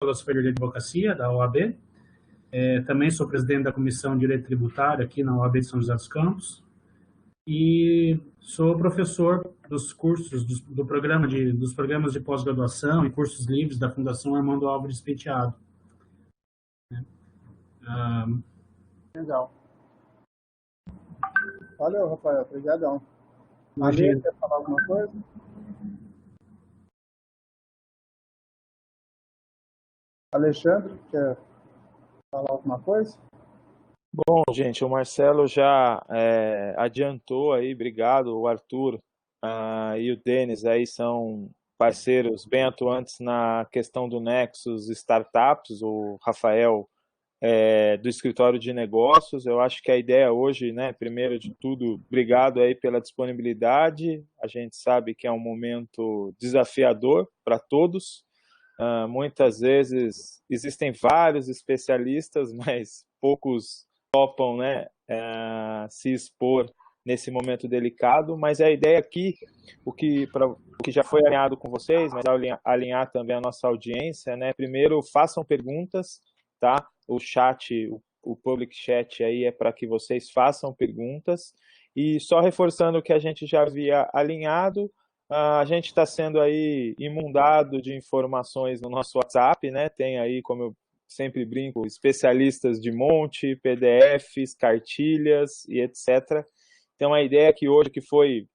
Escola Superior de Advocacia, da OAB. Também sou presidente da Comissão de Direito Tributário aqui na OAB de São José dos Campos. E sou professor dos cursos, dos programas de pós-graduação e cursos livres da Fundação Armando Álvares Penteado. Legal. Valeu, Rafael. Obrigadão. Imagina. Ale, quer falar alguma coisa? Alexandre, quer falar alguma coisa? Bom, gente, o Marcelo já adiantou aí, obrigado, o Arthur e o Denis aí são parceiros bem atuantes na questão do Nexus Startups, o Rafael do escritório de negócios. Eu acho que a ideia hoje, né, primeiro de tudo, obrigado aí pela disponibilidade. A gente sabe que é um momento desafiador para todos. Muitas vezes existem vários especialistas, mas poucos topam, né, se expor nesse momento delicado. Mas a ideia aqui, o que já foi alinhado com vocês, mas alinhar também a nossa audiência, né, primeiro façam perguntas, tá? O chat, o public chat aí é para que vocês façam perguntas. E só reforçando o que a gente já havia alinhado, a gente está sendo aí inundado de informações no nosso WhatsApp, né? Tem aí, como eu sempre brinco, especialistas de monte, PDFs, cartilhas e etc. Então a ideia que hoje que foi,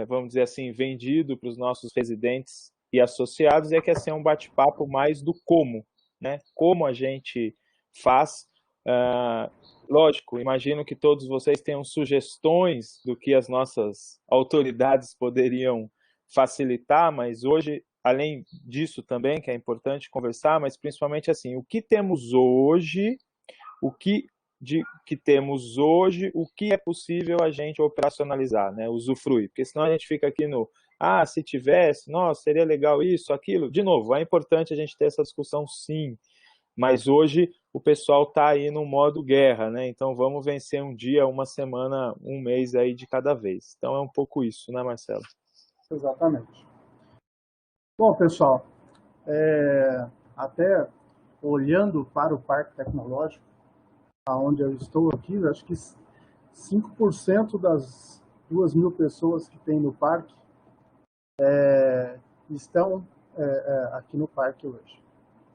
vamos dizer assim, vendido para os nossos residentes e associados é que é ser um bate-papo mais do como, né? Como a gente faz. Lógico, imagino que todos vocês tenham sugestões do que as nossas autoridades poderiam facilitar, mas hoje, além disso também, que é importante conversar, mas principalmente assim, o que temos hoje, o que temos hoje, o que é possível a gente operacionalizar, né, usufruir, porque senão a gente fica aqui no, se tivesse, nossa, seria legal isso, aquilo. De novo, é importante a gente ter essa discussão sim, mas hoje o pessoal está aí no modo guerra, né? Então vamos vencer um dia, uma semana, um mês aí de cada vez. Então é um pouco isso, né, Marcelo? Exatamente. Bom, pessoal, até olhando para o Parque Tecnológico, aonde eu estou aqui, acho que 5% das 2.000 pessoas que tem no parque estão aqui no parque hoje.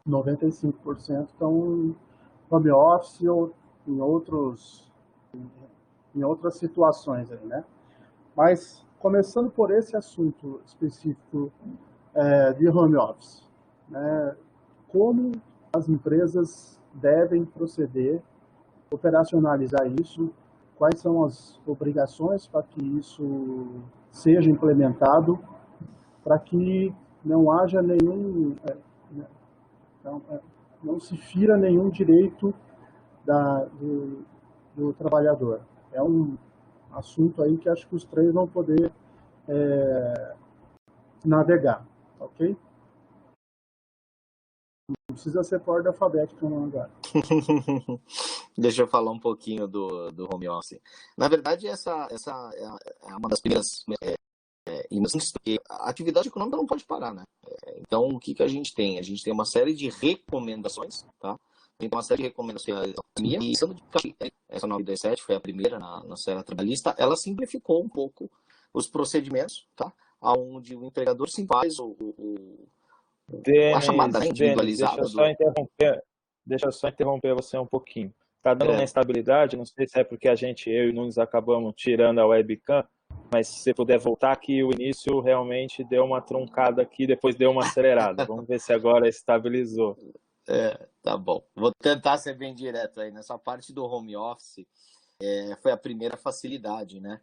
95% estão home office ou em outras situações aí, né? Mas começando por esse assunto específico de home office, né? Como as empresas devem proceder, operacionalizar isso, quais são as obrigações para que isso seja implementado, para que não haja não se fira nenhum direito do trabalhador. É um assunto aí que acho que os três vão poder navegar, ok? Não precisa ser por ordem alfabética não agora. Deixa eu falar um pouquinho do home office. Na verdade, essa é uma das primeiras porque a atividade econômica não pode parar, né? Então, o que a gente tem? A gente tem uma série de recomendações, tá? Tem uma série de recomendações. E essa 927 foi a primeira na série trabalhista. Ela simplificou um pouco os procedimentos, tá? Onde o empregador se faz a chamada individualizada. Deixa eu só interromper você um pouquinho. Tá dando uma instabilidade, não sei se é porque eu e o Nunes acabamos tirando a webcam, mas se você puder voltar aqui, o início realmente deu uma truncada aqui, depois deu uma acelerada. Vamos ver se agora estabilizou. Tá bom. Vou tentar ser bem direto aí. Nessa parte do home office, foi a primeira facilidade, né?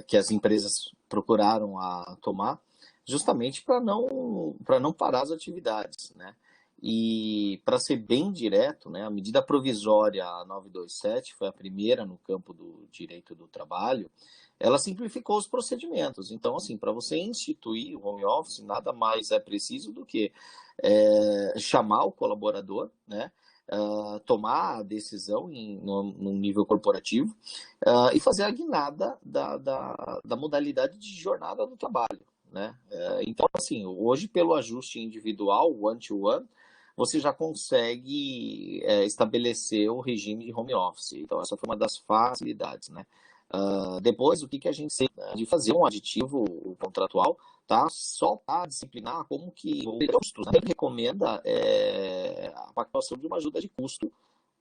Que as empresas procuraram a tomar, justamente para não parar as atividades, né? E, para ser bem direto, né, a medida provisória 927 foi a primeira no campo do direito do trabalho. Ela simplificou os procedimentos. Então, assim, para você instituir o home office, nada mais é preciso do que chamar o colaborador, né, tomar a decisão no nível corporativo e fazer a guinada da modalidade de jornada do trabalho. né? Então, assim, hoje pelo ajuste individual, one-to-one, você já consegue estabelecer o regime de home office. Então, essa foi uma das facilidades, né? Depois, o que a gente tem de fazer um aditivo contratual, tá? Só para disciplinar como que o custo, né? Ele recomenda a pactuação de uma ajuda de custo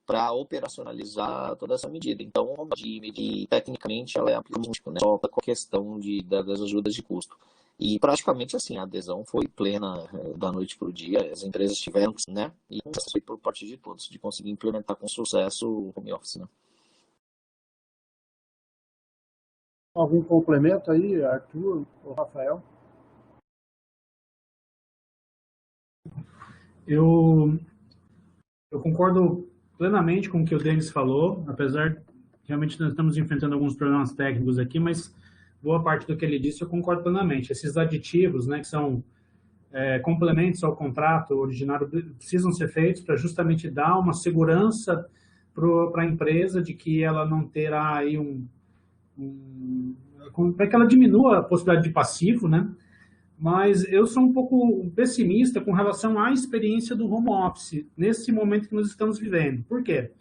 para operacionalizar toda essa medida. Então, tecnicamente, ela é aplicável, né? Só com a questão das ajudas de custo. E praticamente assim, a adesão foi plena da noite para o dia, as empresas tiveram, né? E foi por parte de todos, de conseguir implementar com sucesso o home office, né? Algum complemento aí, Arthur ou Rafael? Eu concordo plenamente com o que o Denis falou, apesar que realmente nós estamos enfrentando alguns problemas técnicos aqui, mas boa parte do que ele disse eu concordo plenamente. Esses aditivos, né, que são complementos ao contrato originário, precisam ser feitos para justamente dar uma segurança para a empresa de que ela não terá aí para que ela diminua a possibilidade de passivo, né? Mas eu sou um pouco pessimista com relação à experiência do home office nesse momento que nós estamos vivendo. Por quê?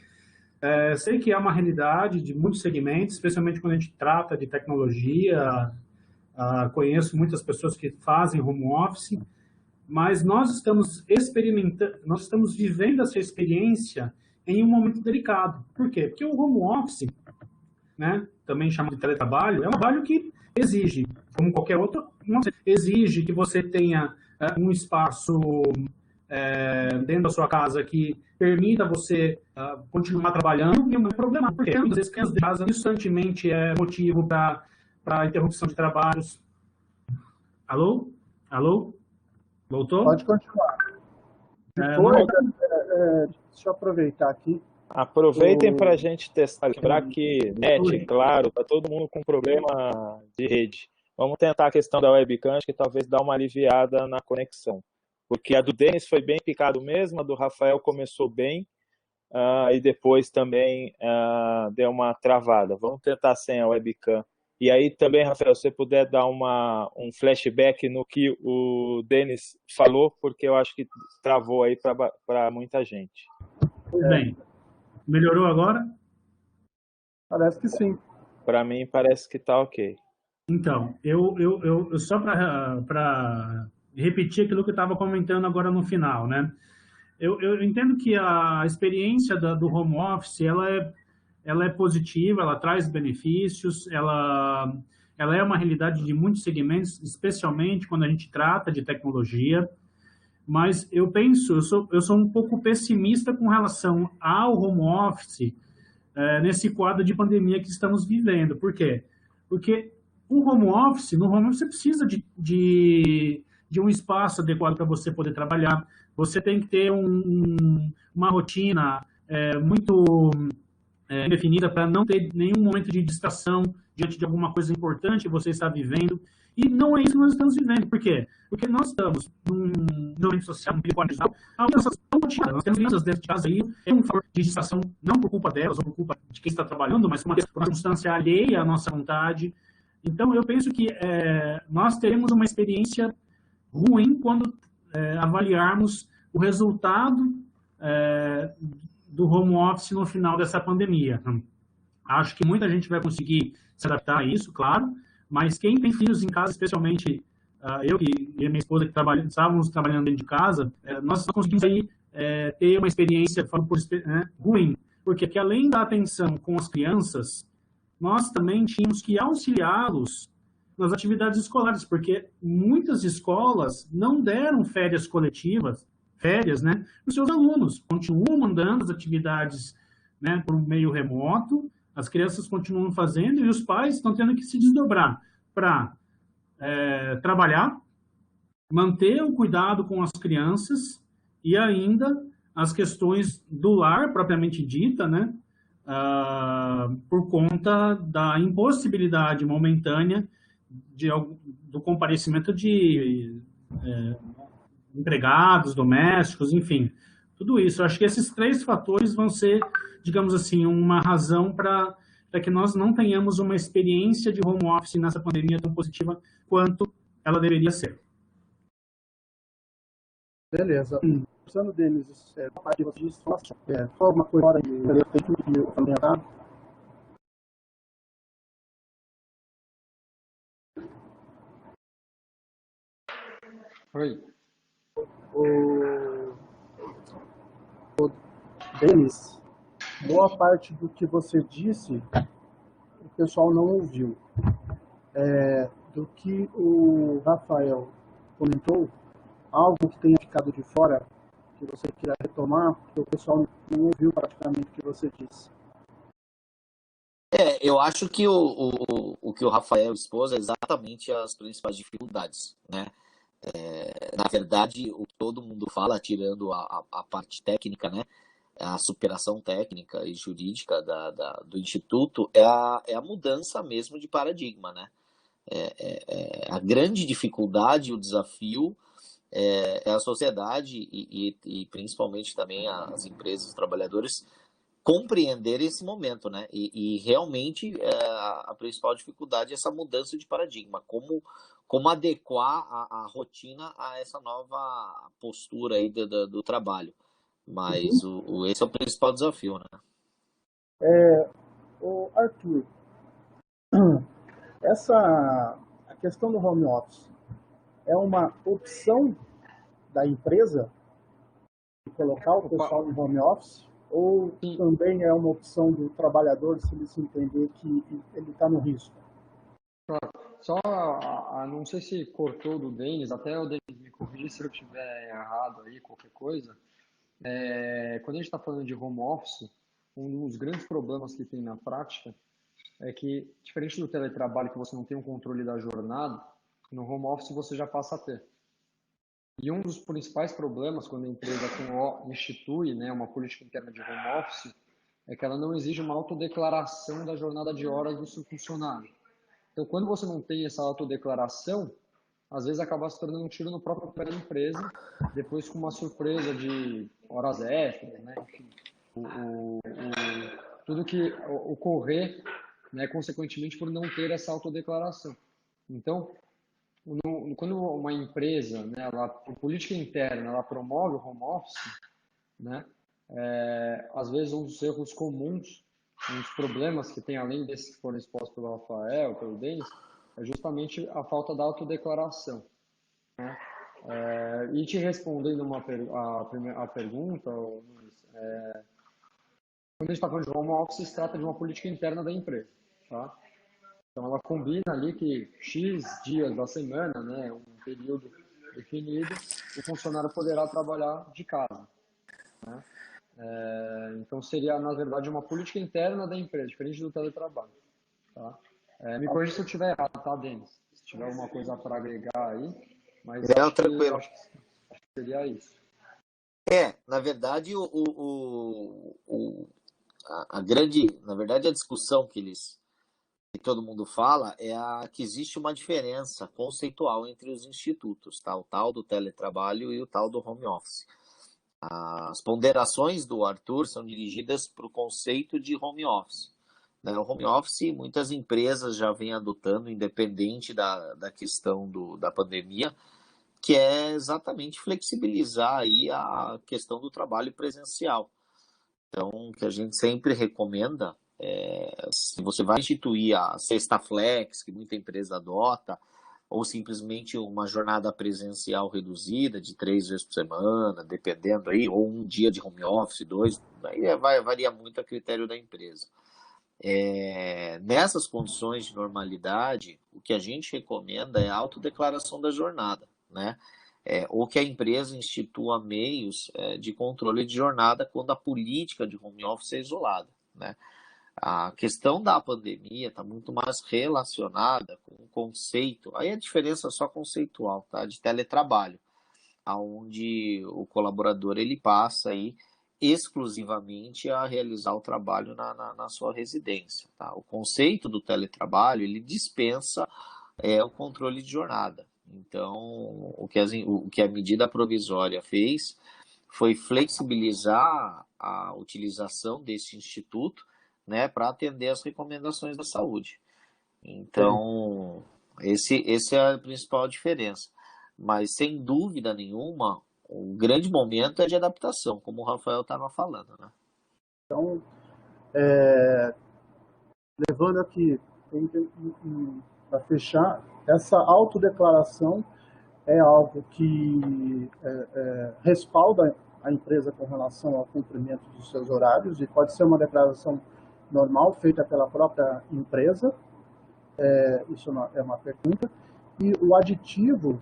Sei que é uma realidade de muitos segmentos, especialmente quando a gente trata de tecnologia. Conheço muitas pessoas que fazem home office, mas nós estamos experimentando, nós estamos vivendo essa experiência em um momento delicado. Por quê? Porque o home office, né, também chamado de teletrabalho, é um trabalho que exige, como qualquer outro, exige que você tenha um espaço dentro da sua casa que permita você continuar trabalhando, e não é problema, porque às vezes crianças de casa constantemente é motivo para interrupção de trabalhos. Alô? Alô? Voltou? Pode continuar. Deixa eu aproveitar aqui. Aproveitem para a gente testar, lembrar que net, claro, está todo mundo com problema de rede. Vamos tentar a questão da webcam, que talvez dá uma aliviada na conexão. Porque a do Denis foi bem picado mesmo, a do Rafael começou bem, e depois também deu uma travada. Vamos tentar sem a webcam. E aí também, Rafael, se você puder dar um flashback no que o Denis falou, porque eu acho que travou aí para muita gente. Tudo bem. Melhorou agora? Parece que sim. Para mim parece que está ok. Então, eu só para repetir aquilo que eu estava comentando agora no final, né? Eu entendo que a experiência do home office, ela é positiva, ela traz benefícios, ela é uma realidade de muitos segmentos, especialmente quando a gente trata de tecnologia, mas eu sou um pouco pessimista com relação ao home office nesse quadro de pandemia que estamos vivendo. Por quê? Porque no home office você precisa de um espaço adequado para você poder trabalhar, você tem que ter uma rotina muito definida para não ter nenhum momento de distração diante de alguma coisa importante que você está vivendo. E não é isso que nós estamos vivendo. Por quê? Porque nós estamos num momento social, num período digital, onde nós temos crianças dentro de casa aí, é um fator de distração, não por culpa delas ou por culpa de quem está trabalhando, mas por uma circunstância alheia à nossa vontade. Então, eu penso que nós teremos uma experiência ruim quando avaliarmos o resultado do home office no final dessa pandemia. Acho que muita gente vai conseguir se adaptar a isso, claro, mas quem tem filhos em casa, especialmente eu e a minha esposa que estávamos trabalhando dentro de casa, nós conseguimos aí ter uma experiência ruim, porque além da atenção com as crianças, nós também tínhamos que auxiliá-los nas atividades escolares, porque muitas escolas não deram férias coletivas, né, para os seus alunos, continuam mandando as atividades, né, por meio remoto, as crianças continuam fazendo e os pais estão tendo que se desdobrar para trabalhar, manter o cuidado com as crianças e ainda as questões do lar, propriamente dita, né, por conta da impossibilidade momentânea do comparecimento de empregados, domésticos, enfim, tudo isso. Eu acho que esses 3 fatores vão ser, digamos assim, uma razão para que nós não tenhamos uma experiência de home office nessa pandemia tão positiva quanto ela deveria ser. Beleza. Pensando, Denis, a parte que você disse, foi alguma coisa fora que eu falei errado? Oi. O Denis, boa parte do que você disse, o pessoal não ouviu. Do que o Rafael comentou, algo que tenha ficado de fora, que você queira retomar, porque o pessoal não ouviu praticamente o que você disse. Eu acho que o que o Rafael expôs é exatamente as principais dificuldades, né? Na verdade, o que todo mundo fala, tirando a parte técnica, né? A superação técnica e jurídica do Instituto, é a mudança mesmo de paradigma, né? A grande dificuldade, o desafio é a sociedade e principalmente também as empresas, os trabalhadores compreender esse momento, né? E realmente a principal dificuldade é essa mudança de paradigma, como adequar a rotina a essa nova postura aí do trabalho. Mas esse é o principal desafio, né? O Arthur, a questão do home office é uma opção da empresa de colocar o pessoal no home office ou também é uma opção do trabalhador se ele se entender que ele está no risco? Só, não sei se cortou do Denis, até o Denis me corrigir se eu estiver errado aí, qualquer coisa. Quando a gente está falando de home office, um dos grandes problemas que tem na prática é que, diferente do teletrabalho, que você não tem um controle da jornada, no home office você já passa a ter. E um dos principais problemas quando a empresa institui, né, uma política interna de home office é que ela não exige uma autodeclaração da jornada de horas do seu funcionário. Então, quando você não tem essa autodeclaração, às vezes acaba se tornando um tiro no próprio pé da empresa, depois com uma surpresa de horas extras, né? Enfim, tudo que ocorrer, né, consequentemente, por não ter essa autodeclaração. Então, quando uma empresa, né, por política interna, ela promove o home office, né, às vezes um dos erros comuns, um dos problemas que tem, além desses que foram expostos pelo Rafael, pelo Denis, é justamente a falta da autodeclaração, né? E te respondendo a pergunta, quando a gente está falando de home office, se trata de uma política interna da empresa, tá? Então, ela combina ali que X dias da semana, né, um período definido, o funcionário poderá trabalhar de casa, né? Então, seria, na verdade, uma política interna da empresa, diferente do teletrabalho, tá? Me corrija se eu estiver errado, tá, Denis? Se tiver alguma coisa para agregar aí, mas Tranquilo. acho que seria isso. Na verdade, a grande, na verdade, a discussão que todo mundo fala que existe uma diferença conceitual entre os institutos, tá? O tal do teletrabalho e o tal do home office. As ponderações do Arthur são dirigidas para o conceito de home office, né? O home office, muitas empresas já vêm adotando, independente da questão da pandemia, que é exatamente flexibilizar aí a questão do trabalho presencial. Então, o que a gente sempre recomenda se você vai instituir a sexta flex, que muita empresa adota, ou simplesmente uma jornada presencial reduzida de 3 vezes por semana, dependendo aí, ou um dia de home office, 2, aí varia muito a critério da empresa. Nessas condições de normalidade, o que a gente recomenda é a autodeclaração da jornada, né? Ou que a empresa institua meios de controle de jornada quando a política de home office é isolada, né? A questão da pandemia está muito mais relacionada com o conceito, aí a diferença é só conceitual, tá? De teletrabalho, onde o colaborador ele passa aí exclusivamente a realizar o trabalho na sua residência, tá? O conceito do teletrabalho ele dispensa o controle de jornada. Então, o que a medida provisória fez foi flexibilizar a utilização desse instituto, né, para atender as recomendações da saúde. Então, Esse é a principal diferença. Mas, sem dúvida nenhuma, o grande momento é de adaptação, como o Rafael estava falando, né? Então, levando aqui para fechar, essa autodeclaração é algo que respalda a empresa com relação ao cumprimento dos seus horários, e pode ser uma declaração normal feita pela própria empresa, isso é uma pergunta. E o aditivo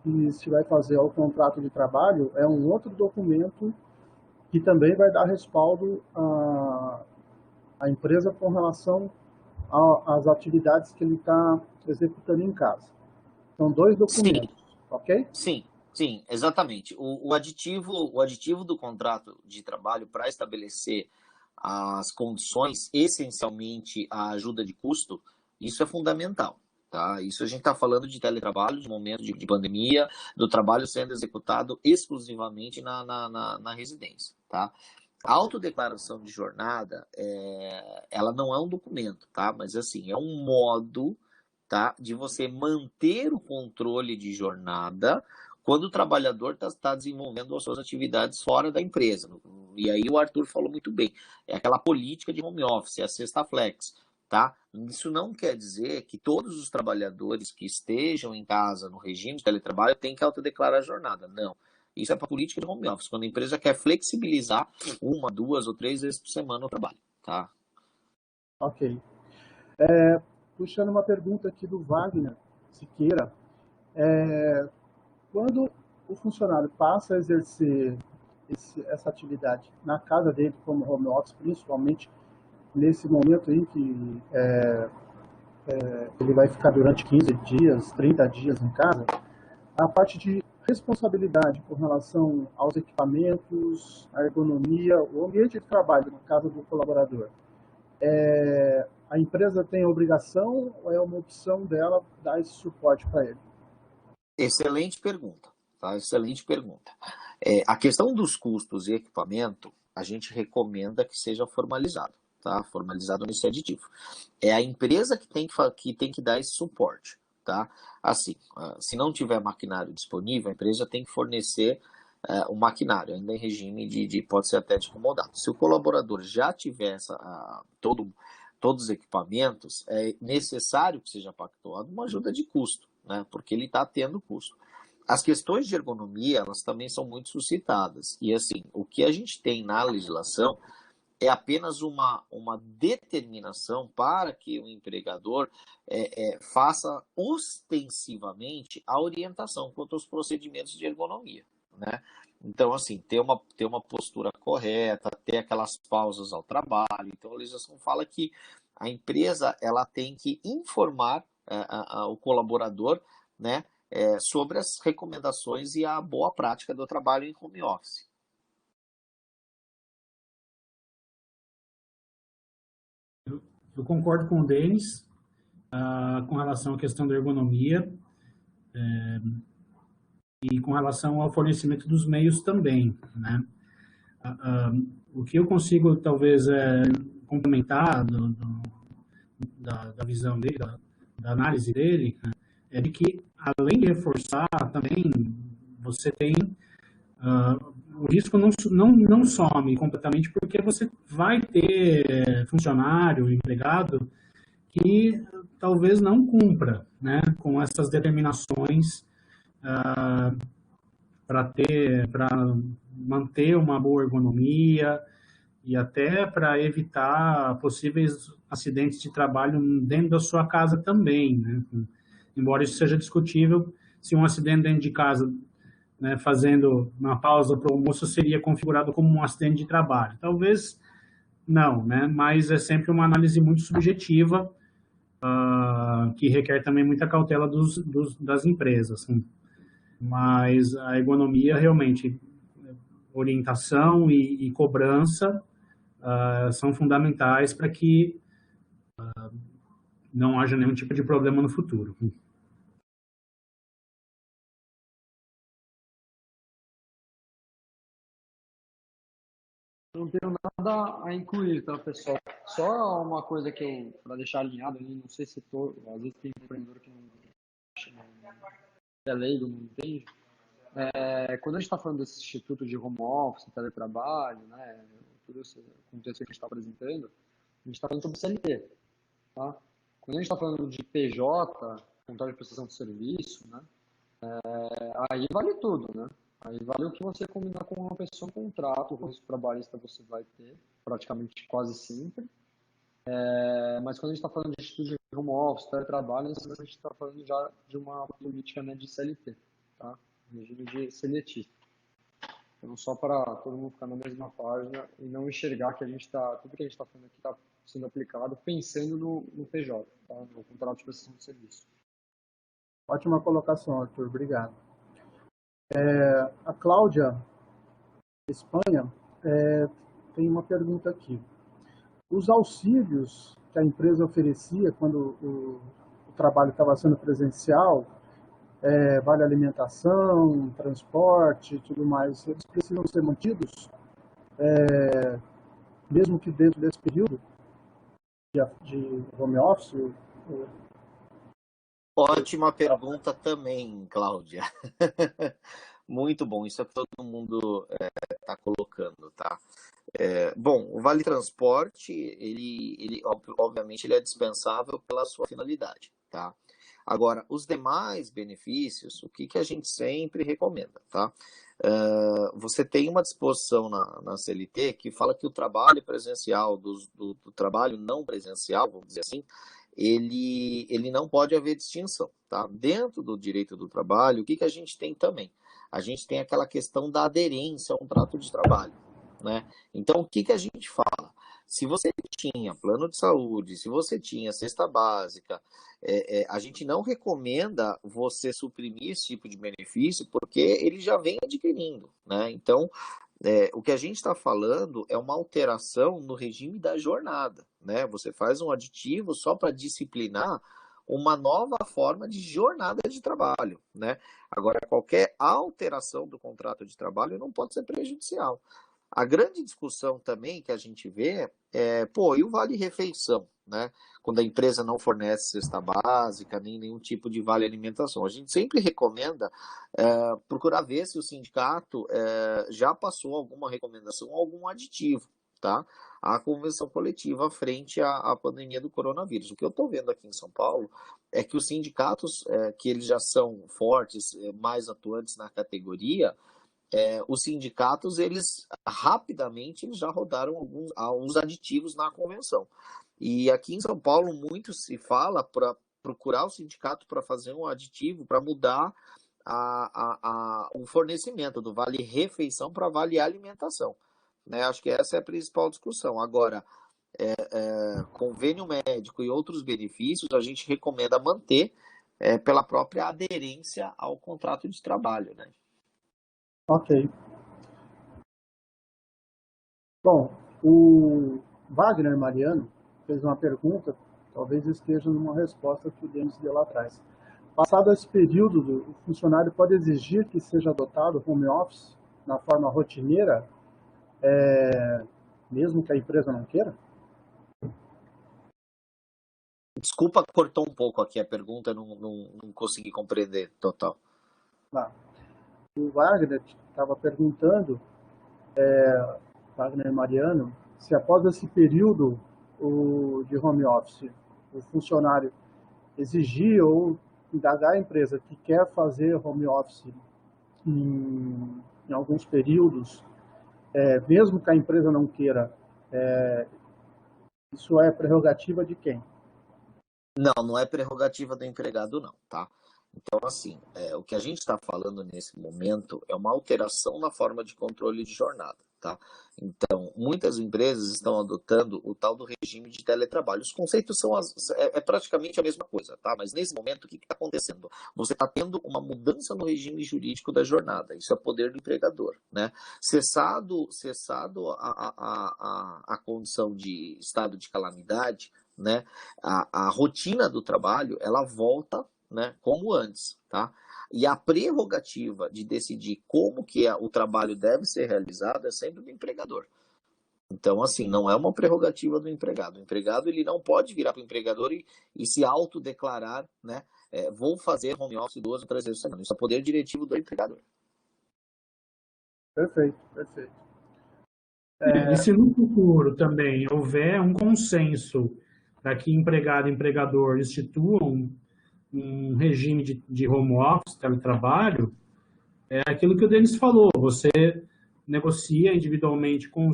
que se vai fazer ao contrato de trabalho é um outro documento que também vai dar respaldo à empresa com relação às atividades que ele está executando em casa. São dois documentos, Sim, ok? sim, exatamente. O aditivo do contrato de trabalho para estabelecer as condições, essencialmente a ajuda de custo, isso é fundamental. Tá? Isso a gente está falando de teletrabalho, de momento de pandemia, do trabalho sendo executado exclusivamente na residência. Tá? A autodeclaração de jornada, ela não é um documento, tá? Mas assim, é um modo, tá, de você manter o controle de jornada quando o trabalhador está desenvolvendo as suas atividades fora da empresa. E aí o Arthur falou muito bem, é aquela política de home office, é a sexta flex. Tá? Isso não quer dizer que todos os trabalhadores que estejam em casa no regime de teletrabalho têm que autodeclarar a jornada. Não. Isso é para a política de home office, quando a empresa quer flexibilizar 1, 2 ou 3 vezes por semana o trabalho. Tá? Ok. Puxando uma pergunta aqui do Wagner Siqueira, quando o funcionário passa a exercer essa atividade na casa dele como home office, principalmente nesse momento em que ele vai ficar durante 15 dias, 30 dias em casa, a parte de responsabilidade com relação aos equipamentos, a ergonomia, o ambiente de trabalho na casa do colaborador, a empresa tem a obrigação ou é uma opção dela dar esse suporte para ele? Excelente pergunta. Tá? Excelente pergunta. A questão dos custos e equipamento, a gente recomenda que seja formalizado. Tá? Formalizado nesse aditivo. É a empresa que tem que dar esse suporte. Tá? Assim, se não tiver maquinário disponível, a empresa tem que fornecer o maquinário, ainda em regime pode ser até de comodado. Se o colaborador já tiver todos os equipamentos, é necessário que seja pactuado uma ajuda de custo, né? Porque ele está tendo custo. As questões de ergonomia, elas também são muito suscitadas. E assim, o que a gente tem na legislação é apenas uma determinação para que o empregador faça ostensivamente a orientação quanto aos procedimentos de ergonomia, né? Então, assim, ter uma postura correta, ter aquelas pausas ao trabalho. Então, a legislação fala que a empresa ela tem que informar o colaborador, né, sobre as recomendações e a boa prática do trabalho em home office. Eu concordo com o Denis com relação à questão da ergonomia e com relação ao fornecimento dos meios também, né? O que eu consigo, talvez, complementar da visão dele, da análise dele, né, é de que, além de reforçar, também você tem o risco não some completamente, porque você vai ter funcionário, empregado, que talvez não cumpra, né, com essas determinações para manter uma boa ergonomia e até para evitar possíveis acidentes de trabalho dentro da sua casa também, né? Embora isso seja discutível, se um acidente dentro de casa, né, fazendo uma pausa para o almoço, seria configurado como um acidente de trabalho. Talvez não, né? Mas é sempre uma análise muito subjetiva, que requer também muita cautela das empresas. Mas a ergonomia, realmente, orientação e cobrança são fundamentais para que não haja nenhum tipo de problema no futuro. Não tenho nada a incluir, tá, pessoal? Só uma coisa que para deixar alinhado ali, não sei se às vezes tem empreendedor que não é leigo, não entende. Quando a gente está falando desse instituto de home office, teletrabalho, né, tudo esse contexto que a gente está apresentando, a gente está falando sobre CLT, tá? Quando a gente está falando de PJ, contrato de prestação de serviço, né, aí vale tudo, né? Aí vale o que você combinar com uma pessoa, um contrato, o risco trabalhista você vai ter, praticamente quase sempre. Mas quando a gente está falando de instituto de home office, teletrabalho, a gente está falando já de uma política, né, de CLT, tá? Regime de seletivo. Então, só para todo mundo ficar na mesma página e não enxergar que tudo que a gente está falando aqui está sendo aplicado pensando no PJ, tá? No contrato de prestação de serviço. Ótima colocação, Arthur. Obrigado. A Cláudia Espanha tem uma pergunta aqui. Os auxílios que a empresa oferecia quando o trabalho estava sendo presencial, vale alimentação, transporte e tudo mais, eles precisam ser mantidos, mesmo que dentro desse período de home office? Ótima pergunta também, Cláudia. Muito bom, isso é que todo mundo está colocando, tá? Bom, o Vale Transporte, ele obviamente ele é dispensável pela sua finalidade, tá? Agora, os demais benefícios, o que a gente sempre recomenda, tá? Você tem uma disposição na CLT que fala que o trabalho presencial do trabalho não presencial, vamos dizer assim, ele não pode haver distinção, tá? Dentro do direito do trabalho, o que a gente tem também? A gente tem aquela questão da aderência ao contrato de trabalho, né? Então, o que a gente fala? Se você tinha plano de saúde, se você tinha cesta básica, a gente não recomenda você suprimir esse tipo de benefício, porque ele já vem adquirindo, né? Então, o que a gente está falando é uma alteração no regime da jornada, né? Você faz um aditivo só para disciplinar uma nova forma de jornada de trabalho, né? Agora, qualquer alteração do contrato de trabalho não pode ser prejudicial. A grande discussão também que a gente vê e o vale-refeição, né? Quando a empresa não fornece cesta básica, nem nenhum tipo de vale-alimentação. A gente sempre recomenda procurar ver se o sindicato já passou alguma recomendação, algum aditivo, tá? À convenção coletiva frente à pandemia do coronavírus. O que eu estou vendo aqui em São Paulo é que os sindicatos, que eles já são fortes, mais atuantes na categoria, os sindicatos, eles rapidamente já rodaram alguns aditivos na convenção. E aqui em São Paulo, muito se fala para procurar o sindicato para fazer um aditivo, para mudar o fornecimento do vale refeição para vale alimentação, né? Acho que essa é a principal discussão. Agora, convênio médico e outros benefícios, a gente recomenda manter pela própria aderência ao contrato de trabalho, né? Ok. Bom, o Wagner Mariano fez uma pergunta, talvez esteja numa resposta que o Denis deu lá atrás. Passado esse período, o funcionário pode exigir que seja adotado home office na forma rotineira, mesmo que a empresa não queira? Desculpa, cortou um pouco aqui a pergunta, não consegui compreender total. O Wagner estava perguntando, Wagner Mariano, se após esse período de home office, o funcionário exigir ou indagar a empresa que quer fazer home office em alguns períodos, mesmo que a empresa não queira, isso é prerrogativa de quem? Não é prerrogativa do empregado, não, tá? Então, assim, o que a gente está falando nesse momento é uma alteração na forma de controle de jornada, tá? Então, muitas empresas estão adotando o tal do regime de teletrabalho. Os conceitos são praticamente a mesma coisa, tá? Mas nesse momento, o que está acontecendo? Você está tendo uma mudança no regime jurídico da jornada. Isso é poder do empregador, né? Cessado a condição de estado de calamidade, né? A rotina do trabalho, ela volta, né, como antes, tá? E a prerrogativa de decidir como que o trabalho deve ser realizado é sempre do empregador. Então, assim, não é uma prerrogativa do empregado. O empregado ele não pode virar para o empregador e se autodeclarar, né? Vou fazer home office 2 ou 3 vezes por semana. Isso é poder diretivo do empregador. Perfeito, perfeito. E se no futuro também houver um consenso para que empregado e empregador instituam um regime de home office, teletrabalho, é aquilo que o Denis falou, você negocia individualmente com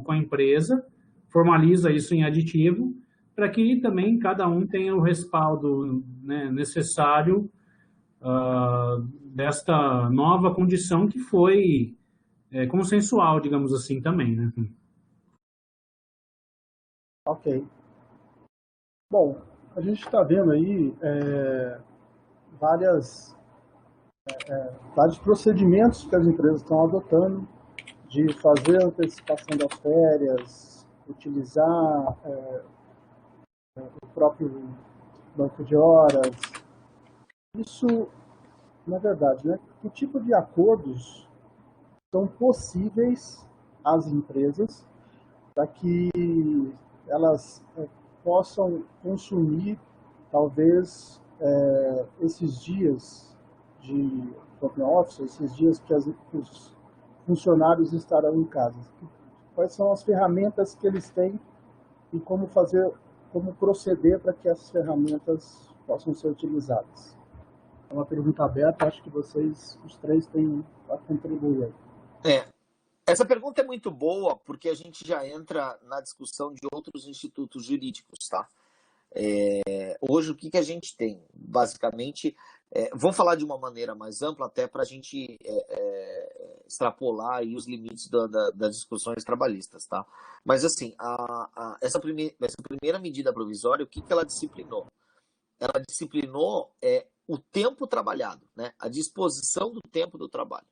a empresa, formaliza isso em aditivo, para que também cada um tenha o respaldo, né, necessário desta nova condição que foi consensual, digamos assim, também, né? Ok. Bom, a gente está vendo aí vários procedimentos que as empresas estão adotando de fazer a antecipação das férias, utilizar o próprio banco de horas. Isso, na verdade, né? Que tipo de acordos são possíveis às empresas para que elas possam consumir, talvez, esses dias de home office, esses dias que os funcionários estarão em casa? Quais são as ferramentas que eles têm e como proceder para que essas ferramentas possam ser utilizadas? É uma pergunta aberta, acho que vocês, os três, têm a contribuir aí. Essa pergunta é muito boa, porque a gente já entra na discussão de outros institutos jurídicos, tá? Hoje, o que a gente tem? Basicamente, vou falar de uma maneira mais ampla, até para a gente extrapolar aí os limites das discussões trabalhistas, tá? Mas, assim, essa primeira medida provisória, o que ela disciplinou? Ela disciplinou o tempo trabalhado, né? A disposição do tempo do trabalho,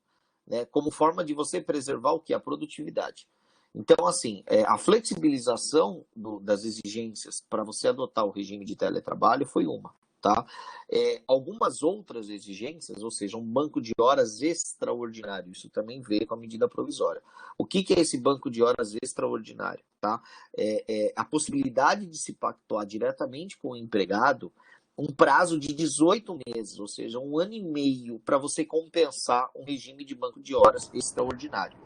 né? Como forma de você preservar o que? A produtividade. Então, assim, a flexibilização das exigências para você adotar o regime de teletrabalho foi uma, tá? Algumas outras exigências, ou seja, um banco de horas extraordinário, isso também veio com a medida provisória. O que é esse banco de horas extraordinário, tá? A possibilidade de se pactuar diretamente com o empregado um prazo de 18 meses, ou seja, 1 ano e meio, para você compensar um regime de banco de horas extraordinário.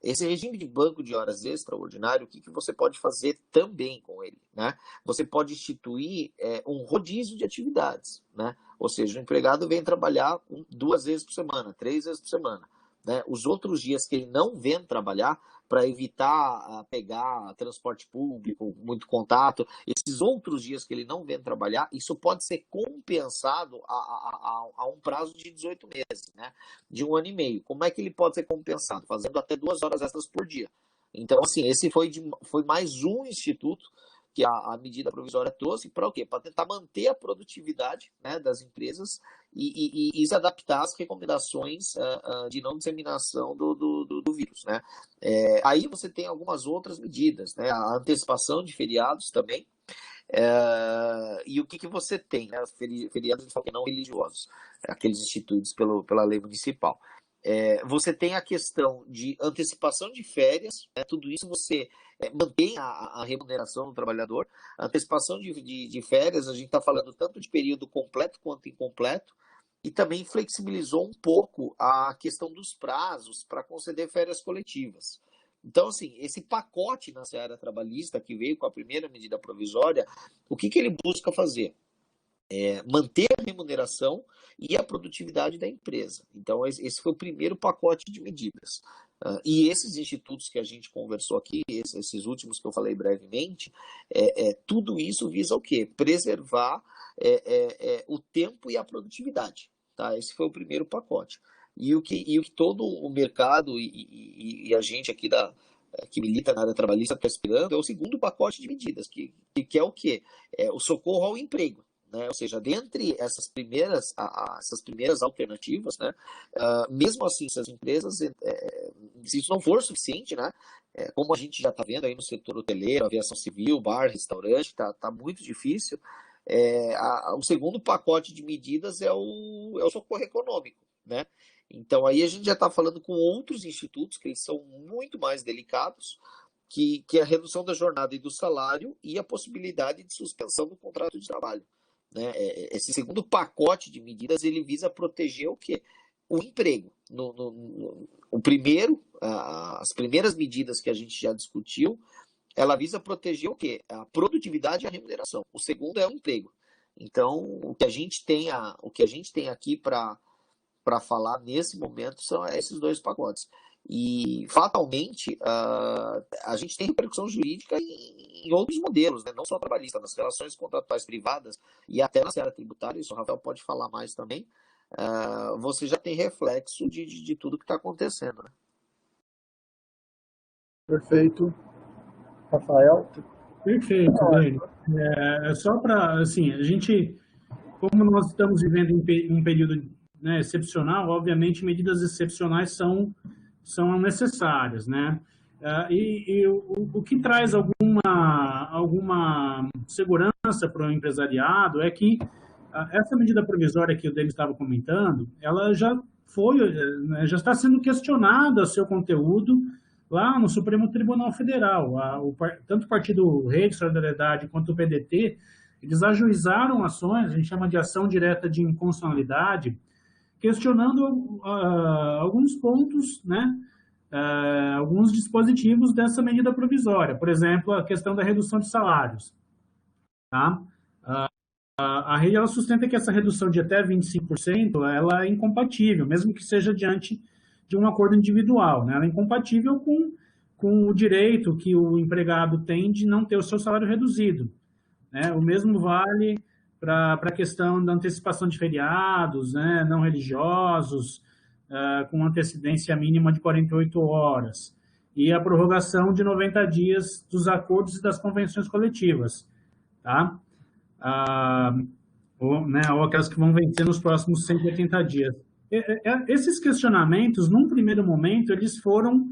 Esse regime de banco de horas extraordinário, o que você pode fazer também com ele, né? Você pode instituir um rodízio de atividades, né? Ou seja, o empregado vem trabalhar 2 vezes por semana, 3 vezes por semana, né? Os outros dias que ele não vem trabalhar, para evitar pegar transporte público, muito contato, esses outros dias que ele não vem trabalhar, isso pode ser compensado a um prazo de 18 meses, né? De 1 ano e meio. Como é que ele pode ser compensado? Fazendo até 2 horas extras por dia. Então, assim, esse foi mais um instituto que a medida provisória trouxe para o quê? Para tentar manter a produtividade, né, das empresas e se adaptar às recomendações de não disseminação do vírus, né? Aí você tem algumas outras medidas, né? A antecipação de feriados também. E o que você tem, né? Os feriados não religiosos, aqueles instituídos pela lei municipal. Você tem a questão de antecipação de férias, né? Tudo isso você mantém a remuneração do trabalhador. A antecipação de férias, a gente está falando tanto de período completo quanto incompleto, e também flexibilizou um pouco a questão dos prazos para conceder férias coletivas. Então, assim, esse pacote na seara trabalhista que veio com a primeira medida provisória, o que ele busca fazer? Manter a remuneração e a produtividade da empresa. Então, esse foi o primeiro pacote de medidas. E esses institutos que a gente conversou aqui, esses últimos que eu falei brevemente, tudo isso visa o quê? Preservar o tempo e a produtividade. Tá? Esse foi o primeiro pacote. E o que todo o mercado e a gente aqui que milita na área trabalhista está esperando é o segundo pacote de medidas, que é o quê? O socorro ao emprego. Né? Ou seja, dentre essas primeiras alternativas, né? Mesmo assim, se as empresas, se isso não for suficiente, né? Como a gente já está vendo aí no setor hoteleiro, aviação civil, bar, restaurante, tá muito difícil. O segundo pacote de medidas é o socorro econômico, né? Então aí a gente já está falando com outros institutos que eles são muito mais delicados, que é a redução da jornada e do salário e a possibilidade de suspensão do contrato de trabalho. Né? Esse segundo pacote de medidas ele visa proteger o quê? O emprego. O primeiro, as primeiras medidas que a gente já discutiu, ela visa proteger o quê? A produtividade e a remuneração. O segundo é o emprego. Então, o que a gente tem aqui para falar nesse momento são esses dois pacotes. E, fatalmente, a gente tem repercussão jurídica em outros modelos, né? Não só trabalhista, nas relações contratuais privadas e até na seara tributária, isso o Rafael pode falar mais também, você já tem reflexo de tudo que está acontecendo. Né? Perfeito. Rafael? Perfeito, Dani. Só para, assim, a gente, como nós estamos vivendo um período, né, excepcional, obviamente medidas excepcionais são necessárias, né? O que traz alguma segurança para o empresariado é que essa medida provisória que o Denis estava comentando, ela já está sendo questionada seu conteúdo lá no Supremo Tribunal Federal. Tanto o Partido Rede Solidariedade quanto o PDT, eles ajuizaram ações, a gente chama de ação direta de inconstitucionalidade, questionando alguns pontos, né, alguns dispositivos dessa medida provisória. Por exemplo, a questão da redução de salários. Tá? A rede ela sustenta que essa redução de até 25% ela é incompatível, mesmo que seja diante de um acordo individual. Né? Ela é incompatível com o direito que o empregado tem de não ter o seu salário reduzido. Né? O mesmo vale para a questão da antecipação de feriados, né, não religiosos, com antecedência mínima de 48 horas, e a prorrogação de 90 dias dos acordos e das convenções coletivas, tá? Ou aquelas que vão vencer nos próximos 180 dias. Esses questionamentos, num primeiro momento, eles foram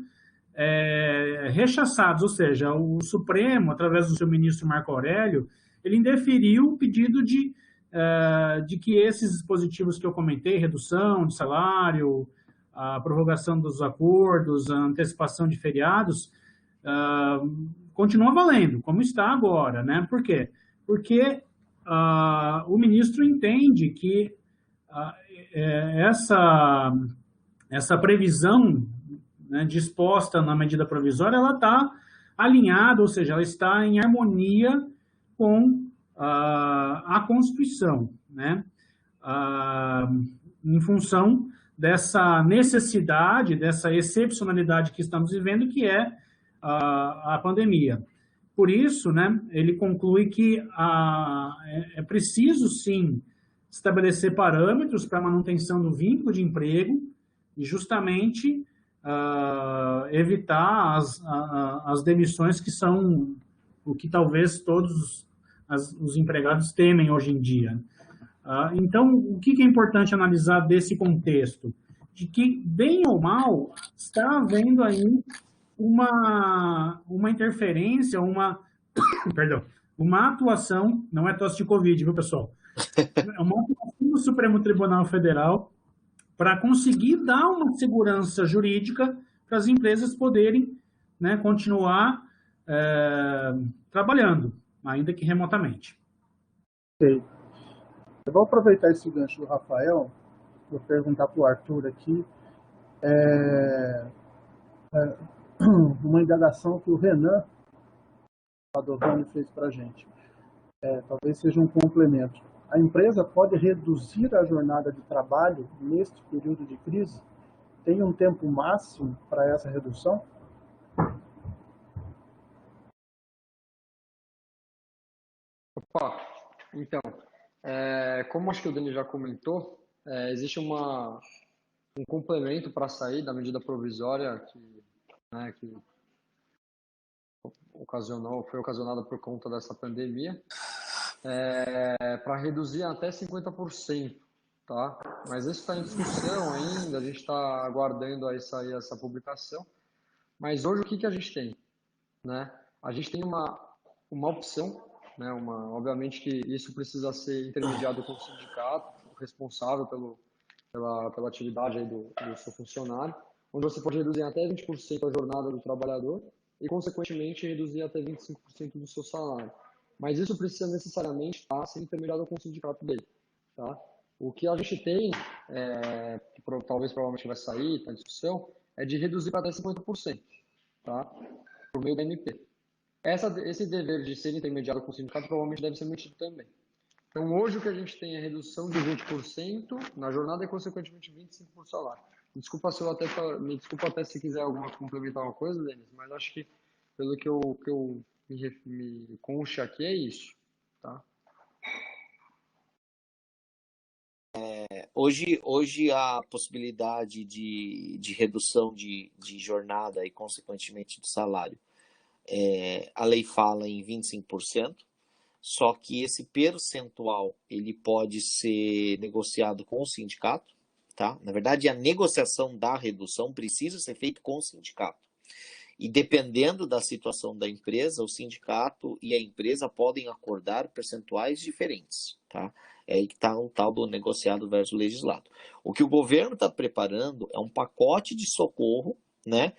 rechaçados, ou seja, o Supremo, através do seu ministro Marco Aurélio, ele indeferiu o pedido de que esses dispositivos que eu comentei, redução de salário, a prorrogação dos acordos, a antecipação de feriados, continua valendo, como está agora, né? Por quê? Porque o ministro entende que essa previsão, né, disposta na medida provisória, ela está alinhada, ou seja, ela está em harmonia com a Constituição, né? Em função dessa necessidade, dessa excepcionalidade que estamos vivendo, que é a pandemia. Por isso, né, ele conclui que é preciso, sim, estabelecer parâmetros para a manutenção do vínculo de emprego e justamente evitar as demissões, que são o que talvez todos os empregados temem hoje em dia. Então, o que é importante analisar desse contexto? De que, bem ou mal, está havendo aí uma interferência, perdão, uma atuação, não é tosse de Covid, viu, pessoal? É uma atuação do Supremo Tribunal Federal para conseguir dar uma segurança jurídica para as empresas poderem, né, continuar trabalhando, ainda que remotamente. Ok. Eu vou aproveitar esse gancho do Rafael, vou perguntar para o Arthur aqui, uma indagação que o Renan Padovani fez para a gente. Talvez seja um complemento. A empresa pode reduzir a jornada de trabalho neste período de crise? Tem um tempo máximo para essa redução? Opa, então, como acho que o Denis já comentou, existe um complemento para sair da medida provisória que foi ocasionada por conta dessa pandemia, para reduzir até 50%, tá? Mas isso está em discussão ainda, a gente está aguardando aí sair essa publicação. Mas hoje o que a gente tem? Né? A gente tem uma opção, né? Obviamente que isso precisa ser intermediado com o sindicato, responsável pela atividade aí do seu funcionário, onde você pode reduzir até 20% a jornada do trabalhador, e, consequentemente, reduzir até 25% do seu salário. Mas isso precisa necessariamente estar sendo intermediado com o sindicato dele. Tá? O que a gente tem, que talvez provavelmente vai sair na discussão, é de reduzir para até 50%, tá? Por meio da MP. Esse dever de ser intermediado com o sindicato provavelmente deve ser mantido também. Então, hoje o que a gente tem é redução de 20% na jornada e, consequentemente, 25% por salário. Me desculpa até se quiser complementar uma coisa, Denis, mas acho que, pelo que eu me conste aqui, é isso. Tá? Hoje a possibilidade de redução de jornada e, consequentemente, de salário, a lei fala em 25%, só que esse percentual ele pode ser negociado com o sindicato, tá? Na verdade, a negociação da redução precisa ser feita com o sindicato. E dependendo da situação da empresa, o sindicato e a empresa podem acordar percentuais diferentes, tá? É aí que está o tal do negociado versus legislado. O que o governo está preparando é um pacote de socorro, né,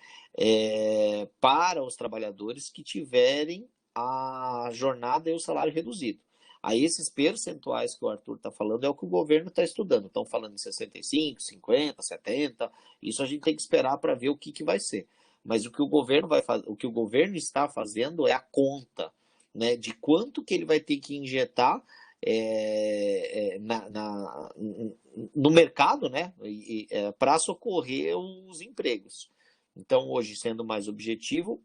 para os trabalhadores que tiverem a jornada e o salário reduzido. Aí esses percentuais que o Arthur está falando é o que o governo está estudando. Estão falando de 65, 50, 70. Isso a gente tem que esperar para ver o que vai ser. Mas o que o governo está fazendo é a conta, né, de quanto que ele vai ter que injetar no mercado, né, para socorrer os empregos. Então, hoje, sendo mais objetivo,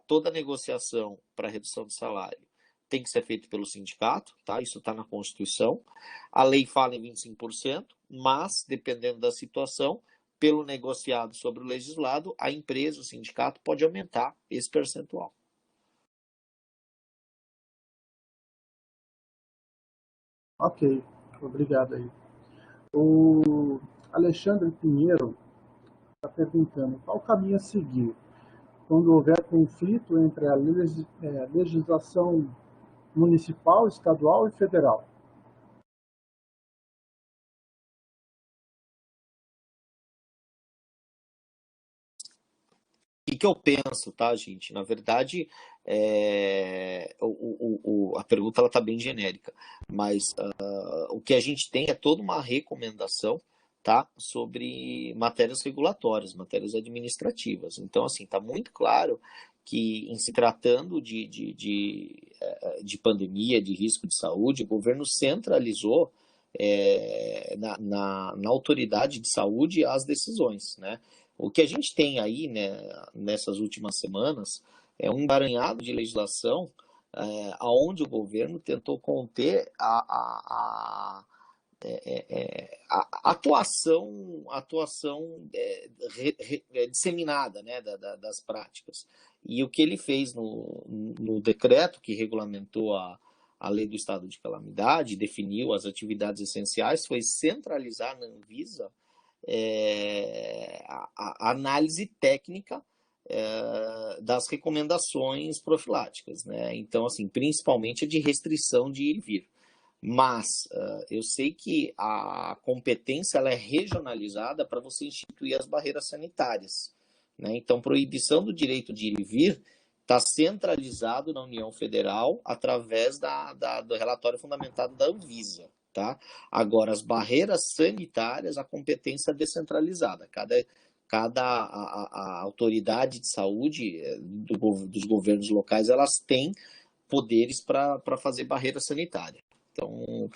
toda negociação para redução de salário tem que ser feita pelo sindicato, tá? Isso está na Constituição. A lei fala em 25%, mas, dependendo da situação, pelo negociado sobre o legislado, a empresa, o sindicato, pode aumentar esse percentual. Ok, obrigado aí. O Alexandre Pinheiro está perguntando qual o caminho a seguir quando houver conflito entre a legislação municipal, estadual e federal. O que eu penso, tá, gente? Na verdade, a pergunta está bem genérica, mas o que a gente tem é toda uma recomendação, tá, sobre matérias regulatórias, matérias administrativas. Então, assim, está muito claro que, em se tratando de pandemia, de risco de saúde, o governo centralizou na autoridade de saúde as decisões, né? O que a gente tem aí, né, nessas últimas semanas é um emaranhado de legislação onde o governo tentou conter a atuação disseminada, né, das práticas. E o que ele fez no decreto que regulamentou a lei do estado de calamidade, definiu as atividades essenciais, foi centralizar na Anvisa a análise técnica das recomendações profiláticas, né? Então, assim, principalmente a de restrição de ir e vir. Mas eu sei que a competência ela é regionalizada para você instituir as barreiras sanitárias, né? Então, proibição do direito de ir e vir está centralizado na União Federal através do relatório fundamentado da Anvisa. Tá? Agora, as barreiras sanitárias, a competência é descentralizada. Cada autoridade de saúde dos governos locais, elas têm poderes para fazer barreira sanitária. Então,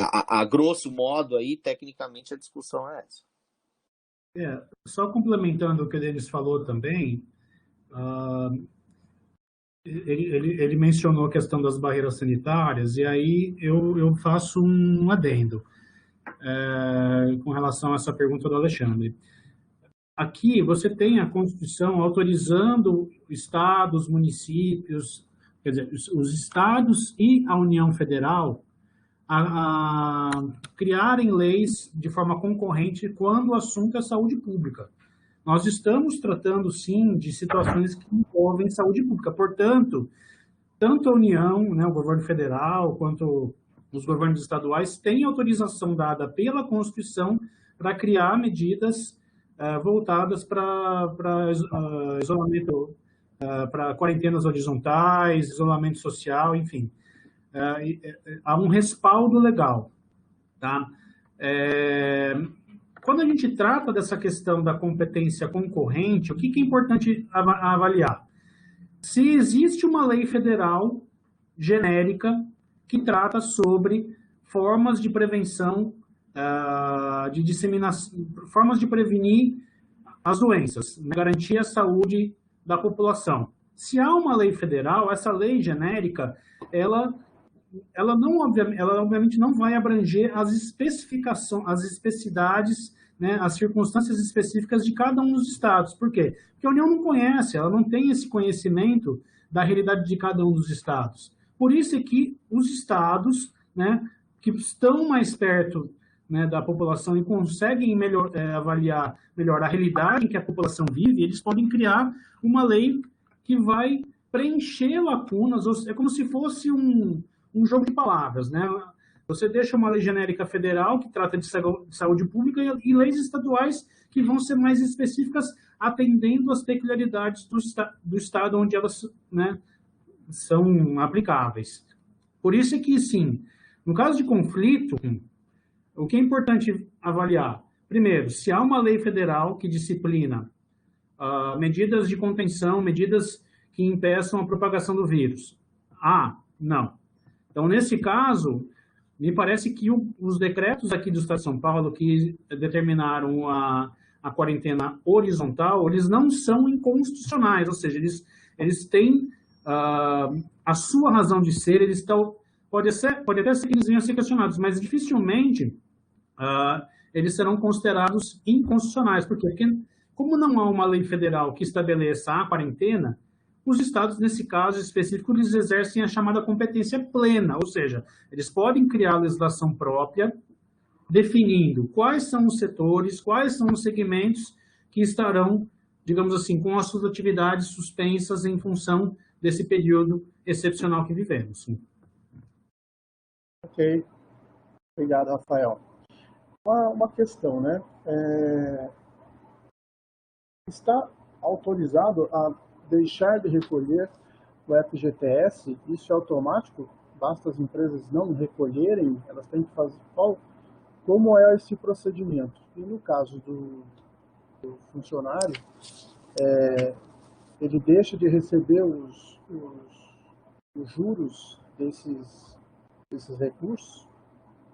a grosso modo, aí, tecnicamente, a discussão é essa. Só complementando o que o Denis falou também, ele mencionou a questão das barreiras sanitárias, e aí eu faço um adendo com relação a essa pergunta do Alexandre. Aqui você tem a Constituição autorizando estados, municípios, quer dizer, os estados e a União Federal a criarem leis de forma concorrente quando o assunto é saúde pública. Nós estamos tratando, sim, de situações que envolvem saúde pública. Portanto, tanto a União, né, o governo federal, quanto os governos estaduais têm autorização dada pela Constituição para criar medidas voltadas para isolamento para quarentenas horizontais, isolamento social, enfim. Há um respaldo legal, tá? Quando a gente trata dessa questão da competência concorrente, o que é importante avaliar? Se existe uma lei federal genérica que trata sobre formas de prevenção, de disseminação, formas de prevenir as doenças, garantir a saúde da população. Se há uma lei federal, essa lei genérica, ela obviamente não vai abranger as especificações, as especificidades, né, as circunstâncias específicas de cada um dos estados. Por quê? Porque a União não conhece, ela não tem esse conhecimento da realidade de cada um dos estados. Por isso é que os estados, né, que estão mais perto, né, da população e conseguem avaliar melhor a realidade em que a população vive, eles podem criar uma lei que vai preencher lacunas, é como se fosse um jogo de palavras, né? Você deixa uma lei genérica federal que trata de saúde pública e leis estaduais que vão ser mais específicas, atendendo às peculiaridades do estado onde elas, né, são aplicáveis. Por isso é que, sim, no caso de conflito, o que é importante avaliar? Primeiro, se há uma lei federal que disciplina medidas de contenção, medidas que impeçam a propagação do vírus. Não. Então, nesse caso, me parece que os decretos aqui do Estado de São Paulo que determinaram a quarentena horizontal, eles não são inconstitucionais, ou seja, eles têm a sua razão de ser, pode até ser que eles venham a ser questionados, mas dificilmente eles serão considerados inconstitucionais. Por quê? Porque como não há uma lei federal que estabeleça a quarentena, os estados, nesse caso específico, eles exercem a chamada competência plena, ou seja, eles podem criar legislação própria, definindo quais são os setores, quais são os segmentos que estarão, digamos assim, com as suas atividades suspensas em função desse período excepcional que vivemos. Ok. Obrigado, Rafael. Uma questão, né? Está autorizado a deixar de recolher o FGTS? Isso é automático? Basta as empresas não recolherem? Elas têm que fazer como é esse procedimento? E no caso do funcionário, ele deixa de receber os juros desses recursos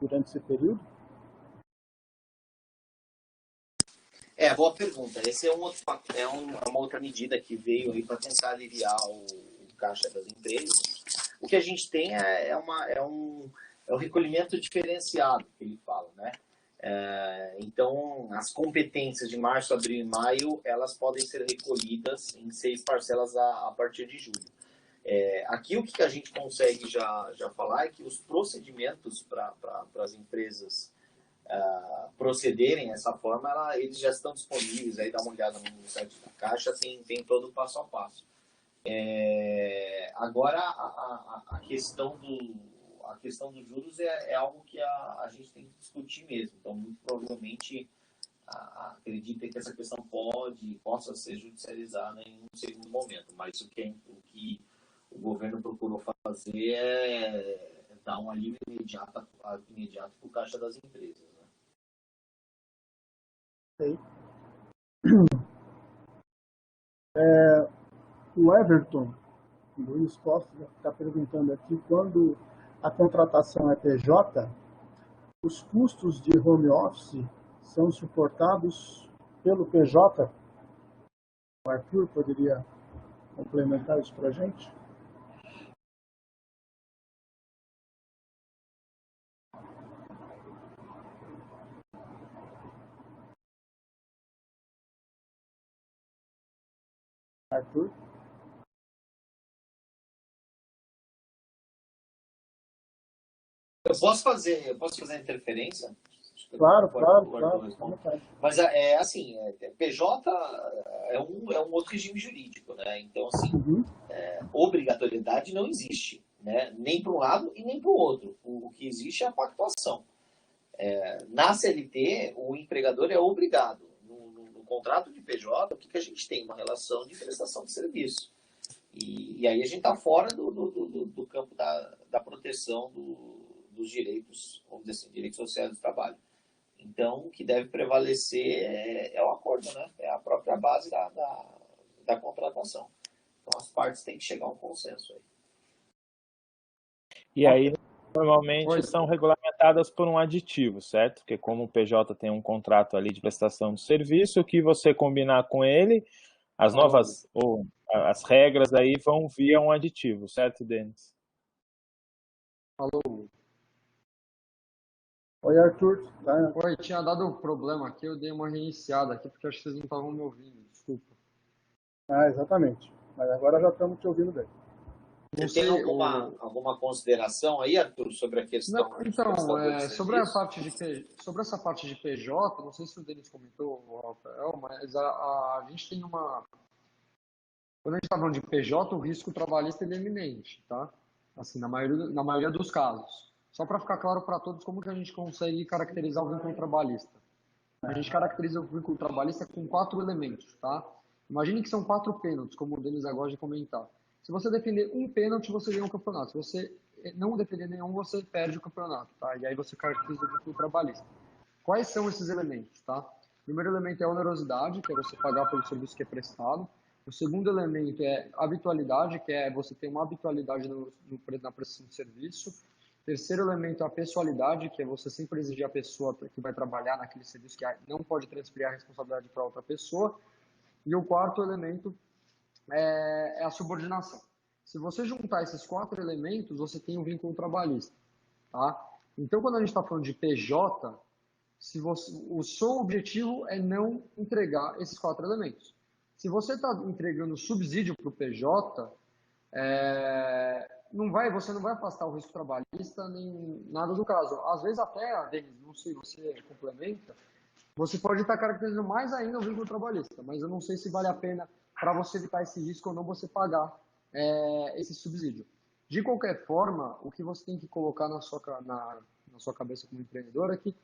durante esse período? Boa pergunta. Esse é uma outra medida que veio aí para tentar aliviar o caixa das empresas. O que a gente tem é um recolhimento diferenciado, que ele fala, né? Então, as competências de março, abril e maio, elas podem ser recolhidas em 6 parcelas a partir de julho. Aqui o que a gente consegue já falar é que os procedimentos para as empresas procederem dessa forma, eles já estão disponíveis, aí dá uma olhada no site da Caixa, tem todo o passo a passo. Agora, a questão dos juros é algo que a gente tem que discutir mesmo, então muito provavelmente acredito que essa questão possa ser judicializada em um segundo momento, mas o que o governo procurou fazer é dar um alívio imediato para o caixa das empresas. O Everton Luiz Costa está perguntando aqui, quando a contratação é PJ, os custos de home office são suportados pelo PJ? O Arthur poderia complementar isso para a gente? Arthur? Eu posso fazer a interferência? Claro. Mas assim, PJ é um outro regime jurídico, né? Então, assim, obrigatoriedade não existe, né? Nem para um lado e nem para o outro. O que existe é a pactuação. Na CLT, o empregador é obrigado. No contrato de PJ, o que a gente tem? Uma relação de prestação de serviço. E aí a gente está fora do campo da proteção dos direitos, vamos dizer assim, direitos sociais do trabalho. Então, o que deve prevalecer é o acordo, né? É a própria base da contratação. Então, as partes têm que chegar a um consenso aí. E aí, normalmente, Oi. são regulamentadas por um aditivo, certo? Porque como o PJ tem um contrato ali de prestação de serviço, o que você combinar com ele, as novas, ou as regras aí vão via um aditivo, certo, Denis? Alô? Oi, Arthur. Tá? Oi, tinha dado problema aqui, eu dei uma reiniciada aqui, porque acho que vocês não estavam me ouvindo, desculpa. Exatamente. Mas agora já estamos te ouvindo bem. Não Você tem sei, alguma consideração aí, Arthur, sobre a questão Não, dos então, prestadores de sobre serviço? sobre essa parte de PJ, não sei se o Denis comentou, o Rafael, mas a gente tem uma... Quando a gente está falando de PJ, o risco trabalhista ele é iminente, tá? Assim, na maioria dos casos. Só para ficar claro para todos como que a gente consegue caracterizar o vínculo trabalhista. A gente caracteriza o vínculo trabalhista com 4 elementos, tá? Imagine que são 4 pênaltis, como o Denis agora de comentar. Se você defender um pênalti, você ganha o campeonato. Se você não defender nenhum, você perde o campeonato, tá? E aí você caracteriza o vínculo trabalhista. Quais são esses elementos, tá? O primeiro elemento é a onerosidade, que é você pagar pelo serviço que é prestado. O segundo elemento é habitualidade, que é você ter uma habitualidade na prestação de serviço. O terceiro elemento é a pessoalidade, que é você sempre exigir a pessoa que vai trabalhar naquele serviço que não pode transferir a responsabilidade para outra pessoa. E o quarto elemento é a subordinação. Se você juntar esses 4 elementos, você tem um vínculo trabalhista, tá? Então, quando a gente está falando de PJ, o seu objetivo é não entregar esses 4 elementos. Se você está entregando subsídio para o PJ, você não vai afastar o risco trabalhista nem nada do caso. Às vezes até, Denis, não sei, você complementa, você pode estar caracterizando mais ainda o vínculo trabalhista, mas eu não sei se vale a pena, para você evitar esse risco ou não, você pagar esse subsídio. De qualquer forma, o que você tem que colocar na sua cabeça como empreendedor é que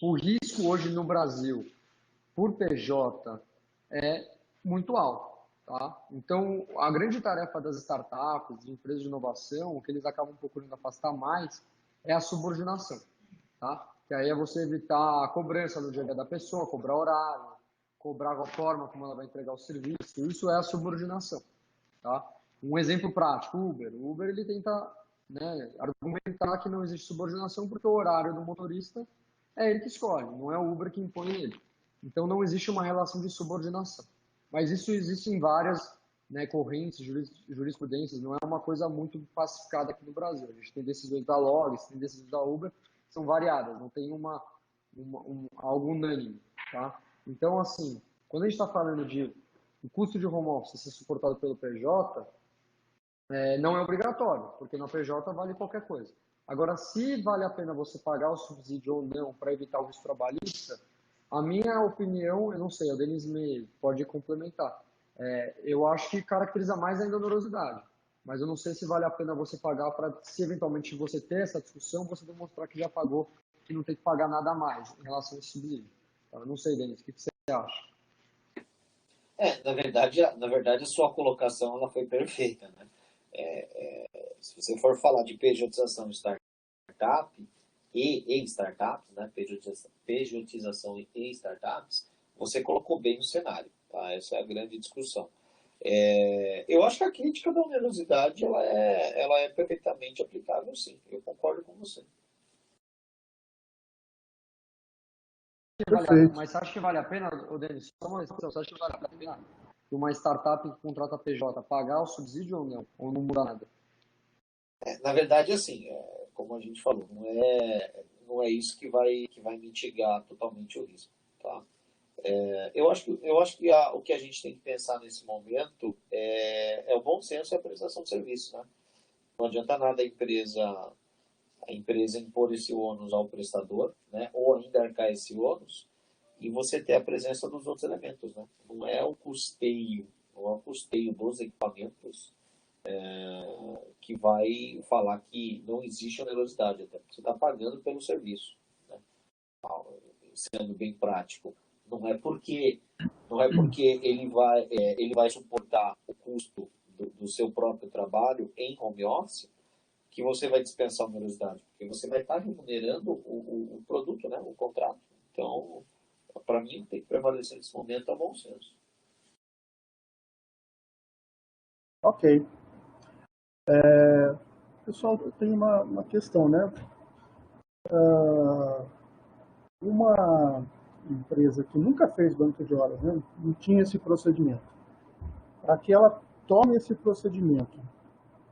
o risco hoje no Brasil por PJ é muito alto. Tá? Então, a grande tarefa das startups, de empresas de inovação, o que eles acabam procurando afastar mais é a subordinação. Tá? Que aí é você evitar a cobrança no dia a dia da pessoa, cobrar horário, cobrar a forma como ela vai entregar o serviço. Isso é a subordinação. Tá? Um exemplo prático, Uber. O Uber ele tenta, né, argumentar que não existe subordinação porque o horário do motorista é ele que escolhe, não é o Uber que impõe ele. Então não existe uma relação de subordinação. Mas isso existe em várias, né, correntes, jurisprudências, não é uma coisa muito pacificada aqui no Brasil. A gente tem decisões da Logs, tem decisões da Uber, são variadas, não tem algo unânime. Tá? Então, assim, quando a gente está falando de o custo de home office ser suportado pelo PJ, não é obrigatório, porque na PJ vale qualquer coisa. Agora, se vale a pena você pagar o subsídio ou não para evitar o risco trabalhista, a minha opinião, eu não sei, o Denis me pode complementar. Eu acho que caracteriza mais ainda a onerosidade. Mas eu não sei se vale a pena você pagar para, se eventualmente você ter essa discussão, você demonstrar que já pagou, que não tem que pagar nada a mais em relação a esse subsídio. Então, eu não sei, Denis, o que você acha? Na verdade, a sua colocação ela foi perfeita, né? Se você for falar de pejotização de startup e startups, né? Pejotização e startups, você colocou bem no cenário, tá? Essa é a grande discussão. Eu acho que a crítica da onerosidade ela é perfeitamente aplicável, sim. Eu concordo com você. Perfeito. Mas você acha que vale a pena, Denis, só uma questão, você acha que vale a pena uma startup que contrata PJ pagar o subsídio ou não? Ou não muda nada? Na verdade, assim, como a gente falou, não é isso que vai mitigar totalmente o risco, tá? Eu acho que o que a gente tem que pensar nesse momento é o bom senso e a prestação de serviço, né? Não adianta nada a empresa impor esse ônus ao prestador, né? Ou ainda arcar esse ônus e você ter a presença dos outros elementos, né? Não é o custeio dos equipamentos que vai falar que não existe onerosidade, até porque você está pagando pelo serviço, né? Sendo bem prático. Não é porque ele vai suportar o custo do do seu próprio trabalho em home office, que você vai dispensar a morosidade, porque você vai estar remunerando o produto, né, o contrato. Então, para mim, tem que prevalecer nesse momento é o bom senso. Ok. Pessoal, eu tenho uma questão, né? Uma empresa que nunca fez banco de horas, né? Não tinha esse procedimento. Para que ela tome esse procedimento,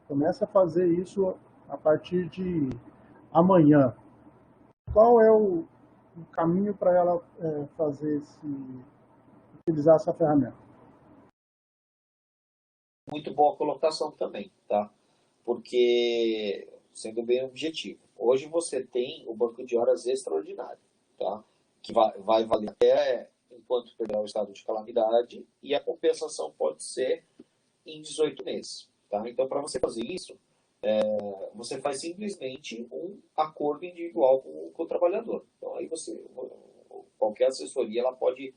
comece a fazer isso a partir de amanhã, qual é o caminho para ela utilizar essa ferramenta? Muito boa colocação também, tá? Porque, sendo bem objetivo, hoje você tem o banco de horas extraordinário, tá? Que vai valer até enquanto pegar o estado de calamidade, e a compensação pode ser em 18 meses, tá? Então, para você fazer isso, você faz simplesmente um acordo individual com o trabalhador. Então, aí qualquer assessoria, ela pode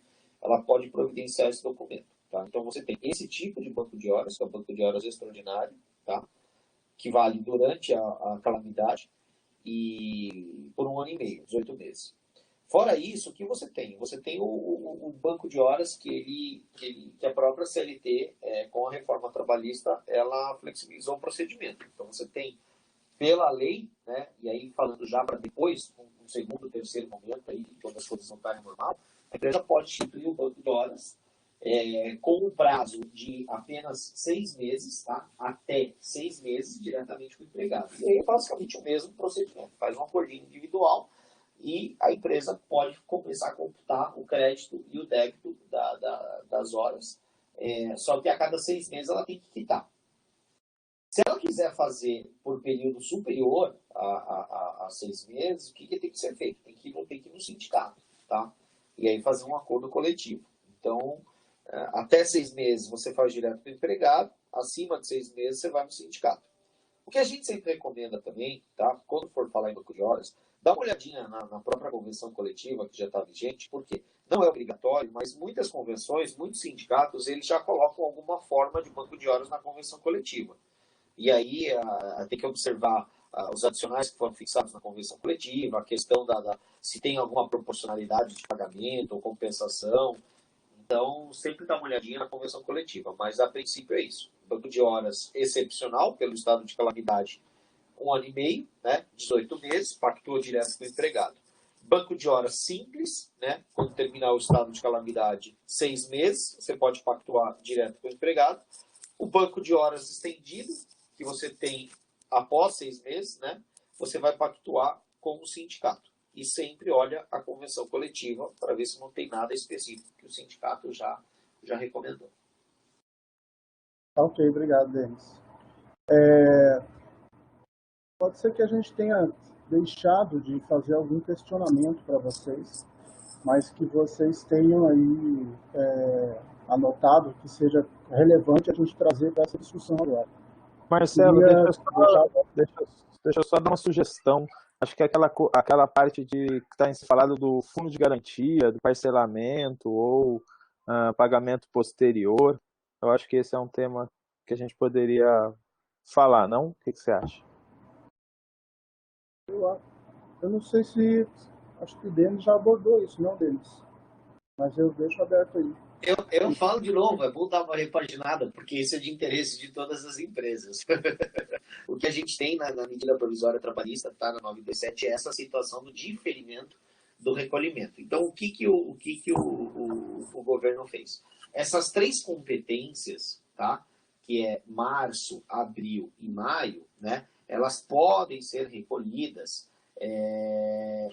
providenciar esse documento, tá? Então, você tem esse tipo de banco de horas, que é o banco de horas extraordinário, tá? Que vale durante a calamidade e por 1 ano e meio, 18 meses. Fora isso, o que você tem? Você tem o banco de horas que a própria CLT, com a reforma trabalhista, ela flexibilizou o procedimento. Então, você tem, pela lei, né, e aí falando já para depois, um segundo, terceiro momento, aí, quando as coisas não estarem normal, a empresa pode instituir o banco de horas com um prazo de apenas 6 meses, tá? Até 6 meses, diretamente com o empregado. E aí é basicamente o mesmo procedimento. Faz um acordinho individual e a empresa pode começar a computar o crédito e o débito das horas. Só que a cada 6 meses ela tem que quitar. Se ela quiser fazer por período superior a 6 meses, o que tem que ser feito? Tem que ir no sindicato, tá? E aí fazer um acordo coletivo. Então, até 6 meses você faz direto com o empregado, acima de 6 meses você vai no sindicato. O que a gente sempre recomenda também, tá? Quando for falar em banco de horas, dá uma olhadinha na própria convenção coletiva que já está vigente, porque não é obrigatório, mas muitas convenções, muitos sindicatos, eles já colocam alguma forma de banco de horas na convenção coletiva. E aí tem que observar os adicionais que foram fixados na convenção coletiva, a questão se tem alguma proporcionalidade de pagamento ou compensação. Então, sempre dá uma olhadinha na convenção coletiva, mas a princípio é isso. Banco de horas excepcional, pelo estado de calamidade, 1 ano e meio, né, 18 meses, pactua direto com o empregado. Banco de horas simples, né, quando terminar o estado de calamidade, 6 meses, você pode pactuar direto com o empregado. O banco de horas estendido, que você tem após 6 meses, né, você vai pactuar com o sindicato. E sempre olha a convenção coletiva para ver se não tem nada específico que o sindicato já recomendou. Ok, obrigado, Denis. Pode ser que a gente tenha deixado de fazer algum questionamento para vocês, mas que vocês tenham aí anotado que seja relevante a gente trazer para essa discussão agora. Marcelo, deixa eu só dar uma sugestão. Acho que aquela parte que está falado do fundo de garantia, do parcelamento ou pagamento posterior, eu acho que esse é um tema que a gente poderia falar, não? O que você acha? Eu não sei se... Acho que o Denis já abordou isso, não, Denis? Mas eu deixo aberto aí. Eu falo de novo, é bom dar uma repaginada, porque isso é de interesse de todas as empresas. O que a gente tem na medida provisória trabalhista, tá, na 927, é essa situação do diferimento do recolhimento. Então, o que o governo fez? Essas 3 competências, tá, que é março, abril e maio, né, elas podem ser recolhidas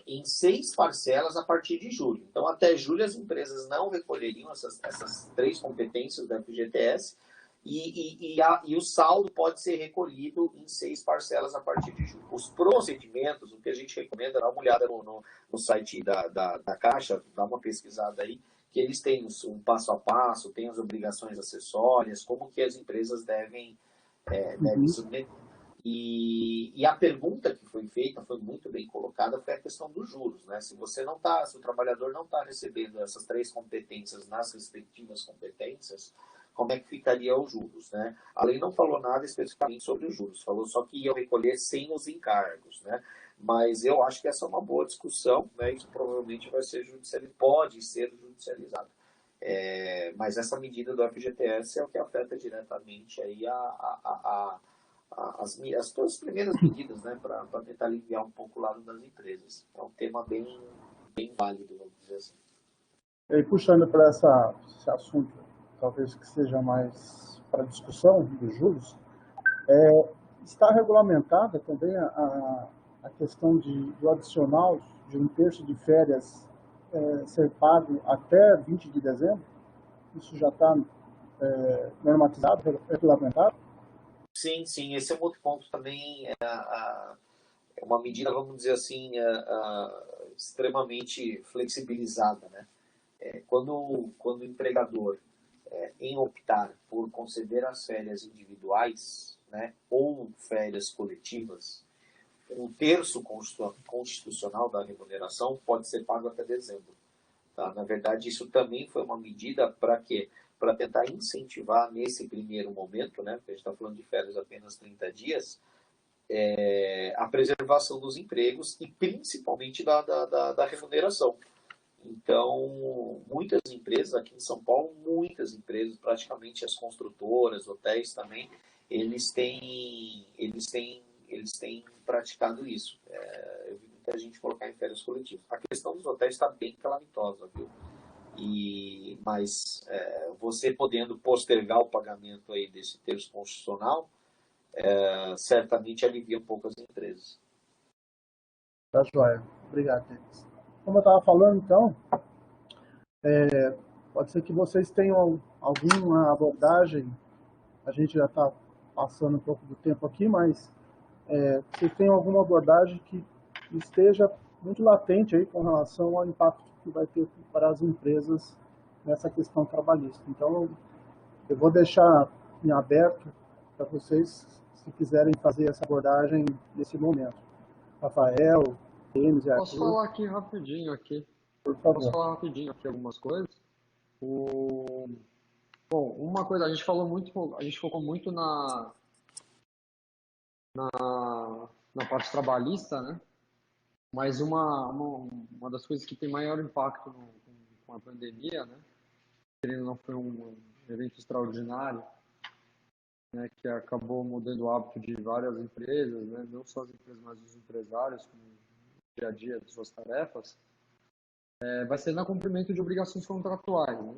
em 6 parcelas a partir de julho. Então, até julho, as empresas não recolheriam essas 3 competências da FGTS e o saldo pode ser recolhido em 6 parcelas a partir de julho. Os procedimentos, o que a gente recomenda, dá uma olhada no site da Caixa, dá uma pesquisada aí, que eles têm um passo a passo, têm as obrigações acessórias, como que as empresas devem submeter. E a pergunta que foi feita, foi muito bem colocada, foi a questão dos juros, né? Se o trabalhador não está recebendo essas 3 competências nas respectivas competências, como é que ficaria os juros, né? A lei não falou nada especificamente sobre os juros, falou só que ia recolher sem os encargos, né? Mas eu acho que essa é uma boa discussão, né? Isso provavelmente vai ser judicializado, pode ser judicializado. Mas essa medida do FGTS é o que afeta diretamente aí todas as primeiras medidas, né, para tentar aliviar um pouco o lado das empresas. É um tema bem válido, vamos dizer assim. E aí, puxando para esse assunto, talvez que seja mais para discussão dos juros, está regulamentada também a questão do adicional de um terço de férias ser pago até 20 de dezembro? Isso já está normatizado, regulamentado? Sim, sim, esse é um outro ponto também, é uma medida, vamos dizer assim, extremamente flexibilizada, né? Quando o empregador, em optar por conceder as férias individuais, né, ou férias coletivas, um terço constitucional da remuneração pode ser pago até dezembro. Tá? Na verdade, isso também foi uma medida para quê? Para tentar incentivar nesse primeiro momento, né, porque a gente está falando de férias apenas 30 dias, a preservação dos empregos e principalmente da remuneração. Então, muitas empresas aqui em São Paulo, muitas empresas, praticamente as construtoras, hotéis também, eles têm praticado isso. Eu vi muita gente colocar em férias coletivas. A questão dos hotéis está bem calamitosa, viu? Mas você podendo postergar o pagamento aí desse terço constitucional, certamente alivia um pouco as empresas. Tá joia. Obrigado, Denis. Como eu estava falando, então, pode ser que vocês tenham alguma abordagem, a gente já está passando um pouco do tempo aqui, mas vocês tenham alguma abordagem que esteja muito latente aí com relação ao impacto que vai ter para as empresas nessa questão trabalhista. Então, eu vou deixar em aberto para vocês, se quiserem fazer essa abordagem nesse momento. Rafael, Denis e Arthur. Posso falar aqui rapidinho aqui? Por favor. Posso falar rapidinho aqui algumas coisas? Bom, uma coisa, a gente focou muito na parte trabalhista, né? Mas uma das coisas que tem maior impacto com a pandemia, né? Querendo não, foi um evento extraordinário, né? Que acabou mudando o hábito de várias empresas, né? Não só as empresas, mas os empresários, como no dia a dia de suas tarefas, vai ser no cumprimento de obrigações contratuais, né?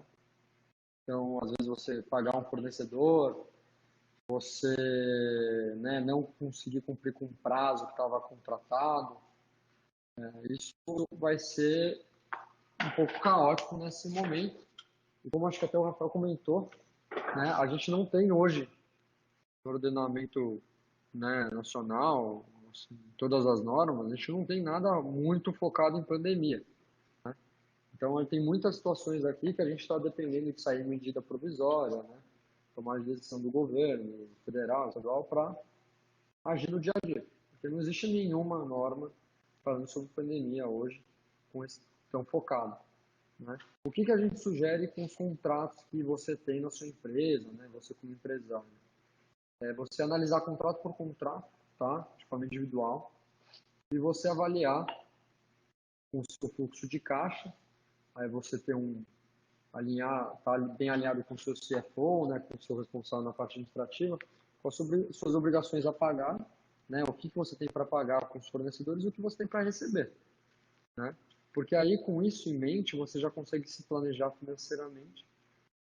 Então, às vezes você pagar um fornecedor, você, né, não conseguir cumprir com o prazo que estava contratado, isso vai ser um pouco caótico nesse momento. E como acho que até o Rafael comentou, né, a gente não tem hoje no ordenamento, né, nacional, assim, todas as normas, a gente não tem nada muito focado em pandemia. Né? Então, tem muitas situações aqui que a gente está dependendo de sair medida provisória, né? Tomar decisão do governo, federal, estadual, para agir no dia a dia. Porque não existe nenhuma norma falando sobre pandemia hoje com esse tão focado. Né? O que a gente sugere com os contratos que você tem na sua empresa, né? Você como empresário? É você analisar contrato por contrato, tá? De forma individual, e você avaliar com o seu fluxo de caixa. Aí você tem tá bem alinhado com o seu CFO, né, com o seu responsável na parte administrativa, com as suas obrigações a pagar, né, o que você tem para pagar com os fornecedores e o que você tem para receber. Né? Porque aí, com isso em mente, você já consegue se planejar financeiramente.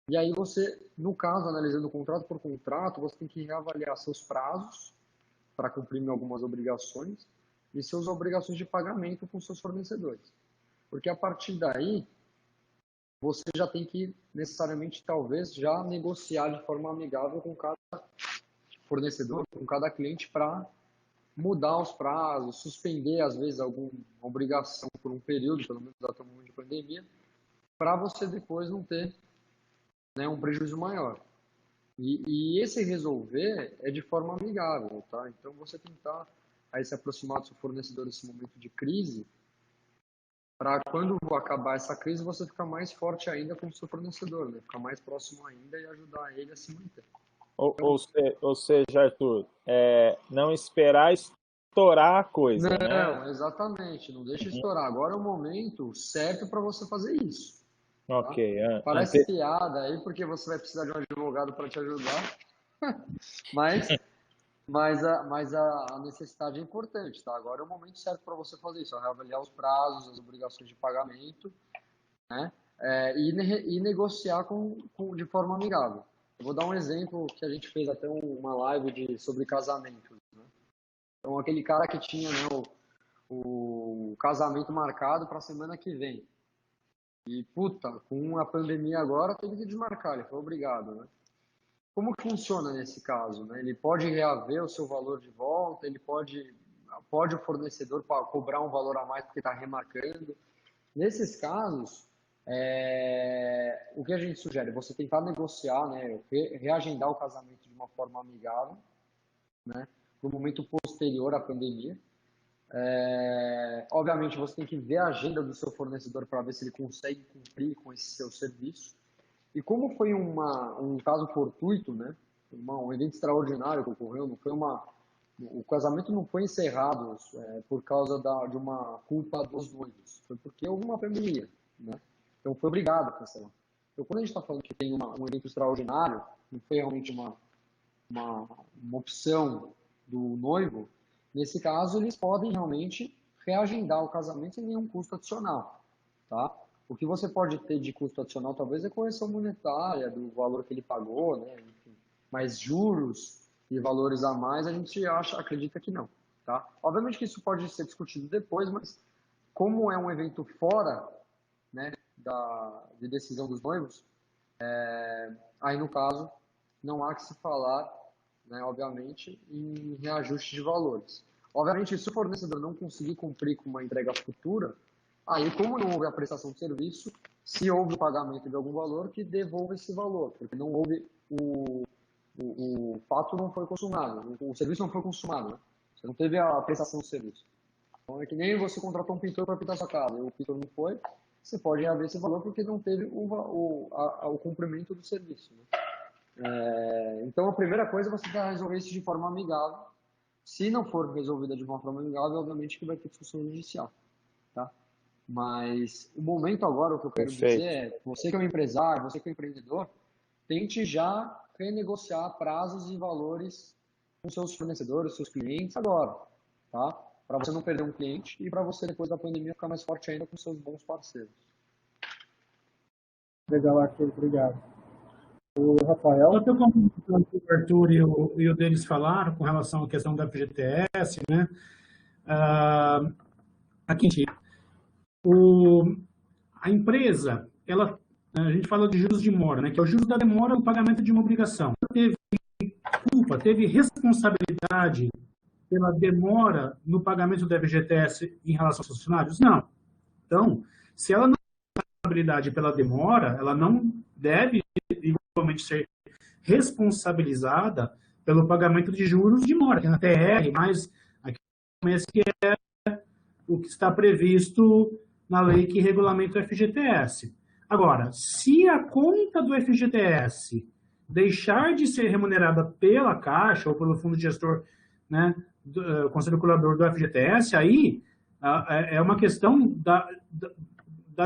E aí você, no caso, analisando contrato por contrato, você tem que reavaliar seus prazos para cumprir algumas obrigações e suas obrigações de pagamento com seus fornecedores. Porque a partir daí, você já tem que necessariamente, talvez, já negociar de forma amigável com cada fornecedor, com cada cliente, para mudar os prazos, suspender, às vezes, alguma obrigação por um período, pelo menos até o momento de pandemia, para você depois não ter, né, um prejuízo maior. E esse resolver é de forma amigável, tá? Então, você tentar aí se aproximar do seu fornecedor nesse momento de crise, para quando acabar essa crise você ficar mais forte ainda com o seu fornecedor, né? Ficar mais próximo ainda e ajudar ele a se manter. Ou seja, Arthur, não esperar estourar a coisa, né? Não, exatamente, não deixa estourar. Agora é o momento certo para você fazer isso. Tá? Ok. Parece piada aí, porque você vai precisar de um advogado para te ajudar, mas a necessidade é importante, tá? Agora é o momento certo para você fazer isso, reavaliar os prazos, as obrigações de pagamento, né? E negociar de forma amigável. Eu vou dar um exemplo que a gente fez até uma live sobre casamento, né? Então, aquele cara que tinha, né, o casamento marcado para a semana que vem. E, puta, com a pandemia agora, teve que desmarcar, ele foi obrigado, né? Como que funciona nesse caso, né? Ele pode reaver o seu valor de volta, ele pode o fornecedor cobrar um valor a mais porque está remarcando. Nesses casos, o que a gente sugere? Você tentar negociar, né, reagendar o casamento de uma forma amigável, né, no momento posterior à pandemia. Obviamente, você tem que ver a agenda do seu fornecedor para ver se ele consegue cumprir com esse seu serviço. E como foi um caso fortuito, né, um evento extraordinário que ocorreu, não foi o casamento não foi encerrado por causa de uma culpa dos noivos, foi porque houve uma pandemia, né? Então foi obrigado a cancelar. Então, quando a gente está falando que tem um evento extraordinário, não foi realmente uma opção do noivo, nesse caso eles podem realmente reagendar o casamento sem nenhum custo adicional, tá? O que você pode ter de custo adicional talvez é correção monetária do valor que ele pagou, né? Enfim, mas juros e valores a mais a gente acredita que não, tá? Obviamente que isso pode ser discutido depois, mas como é um evento fora, né, de decisão dos noivos, aí no caso não há que se falar, né, obviamente, em reajuste de valores. Obviamente, se o fornecedor não conseguir cumprir com uma entrega futura, aí como não houve a prestação de serviço, se houve o pagamento de algum valor, que devolva esse valor, porque não houve o fato não foi consumado, o serviço não foi consumado, né? Você não teve a prestação de serviço. Então é que nem você contratou um pintor para pintar sua casa, e o pintor não foi, você pode reaver esse valor porque não teve o cumprimento do serviço, né? Então a primeira coisa é você tentar resolver isso de forma amigável. Se não for resolvida de uma forma amigável, obviamente que vai ter discussão judicial, tá? Mas o momento agora, o que eu quero dizer é, você que é um empresário, você que é um empreendedor, tente já renegociar prazos e valores com seus fornecedores, seus clientes agora, tá? Para você não perder um cliente e para você, depois da pandemia, ficar mais forte ainda com seus bons parceiros. Legal, Arthur, obrigado. O Rafael? Só estou complementando o que o Arthur e o Denis falaram com relação à questão da FGTS, né? Aqui, a empresa, a gente fala de juros de mora, né? Que é o juros da demora no pagamento de uma obrigação. Teve responsabilidade pela demora no pagamento da FGTS em relação aos funcionários? Não. Então, se ela não tem responsabilidade pela demora, ela não deve igualmente ser responsabilizada pelo pagamento de juros de mora, que é na TR, mas aqui que é o que está previsto na lei que regulamenta o FGTS. Agora, se a conta do FGTS deixar de ser remunerada pela Caixa ou pelo fundo gestor, né, do Conselho Curador do FGTS, aí é uma questão da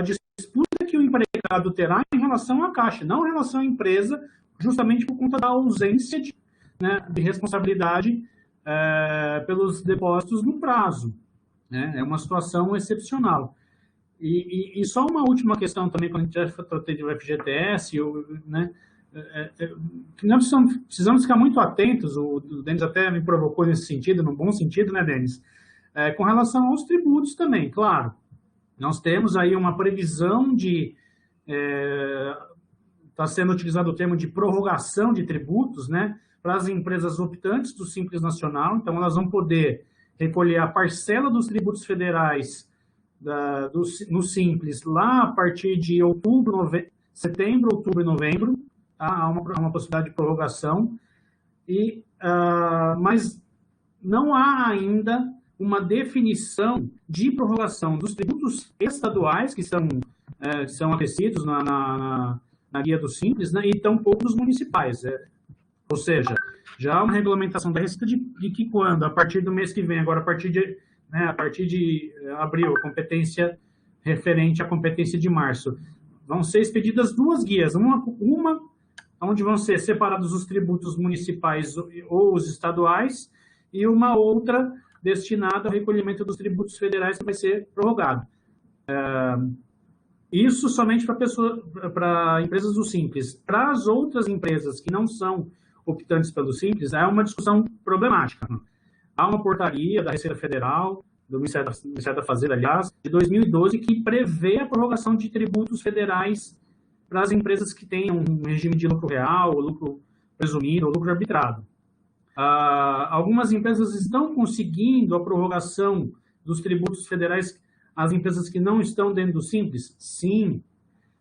disputa que o empregado terá em relação à Caixa, não em relação à empresa, justamente por conta da ausência de responsabilidade pelos depósitos no prazo, né? É uma situação excepcional. E só uma última questão também, quando a gente já tratei do FGTS, né? Nós precisamos ficar muito atentos, o Denis até me provocou nesse sentido, no bom sentido, né, Denis? Com relação aos tributos também, claro. Nós temos aí uma previsão está sendo utilizado o termo de prorrogação de tributos, né, para as empresas optantes do Simples Nacional, então elas vão poder recolher a parcela dos tributos federais no Simples lá a partir de setembro, outubro e novembro, tá? Há uma possibilidade de prorrogação, mas não há ainda uma definição de prorrogação dos tributos estaduais, que são acrescidos na guia do Simples, né, e tampouco dos municipais. Ou seja, já há uma regulamentação da Receita de que quando, a partir do mês que vem, agora a partir de abril, a competência referente à competência de março, vão ser expedidas duas guias, uma onde vão ser separados os tributos municipais ou os estaduais, e uma outra destinada ao recolhimento dos tributos federais que vai ser prorrogado. Isso somente para empresas do Simples. Para as outras empresas que não são optantes pelo Simples, é uma discussão problemática. Há uma portaria da Receita Federal, do Ministério da Fazenda, aliás, de 2012, que prevê a prorrogação de tributos federais para as empresas que tenham um regime de lucro real, ou lucro presumido, ou lucro arbitrado. Algumas empresas estão conseguindo a prorrogação dos tributos federais, as empresas que não estão dentro do Simples? Sim,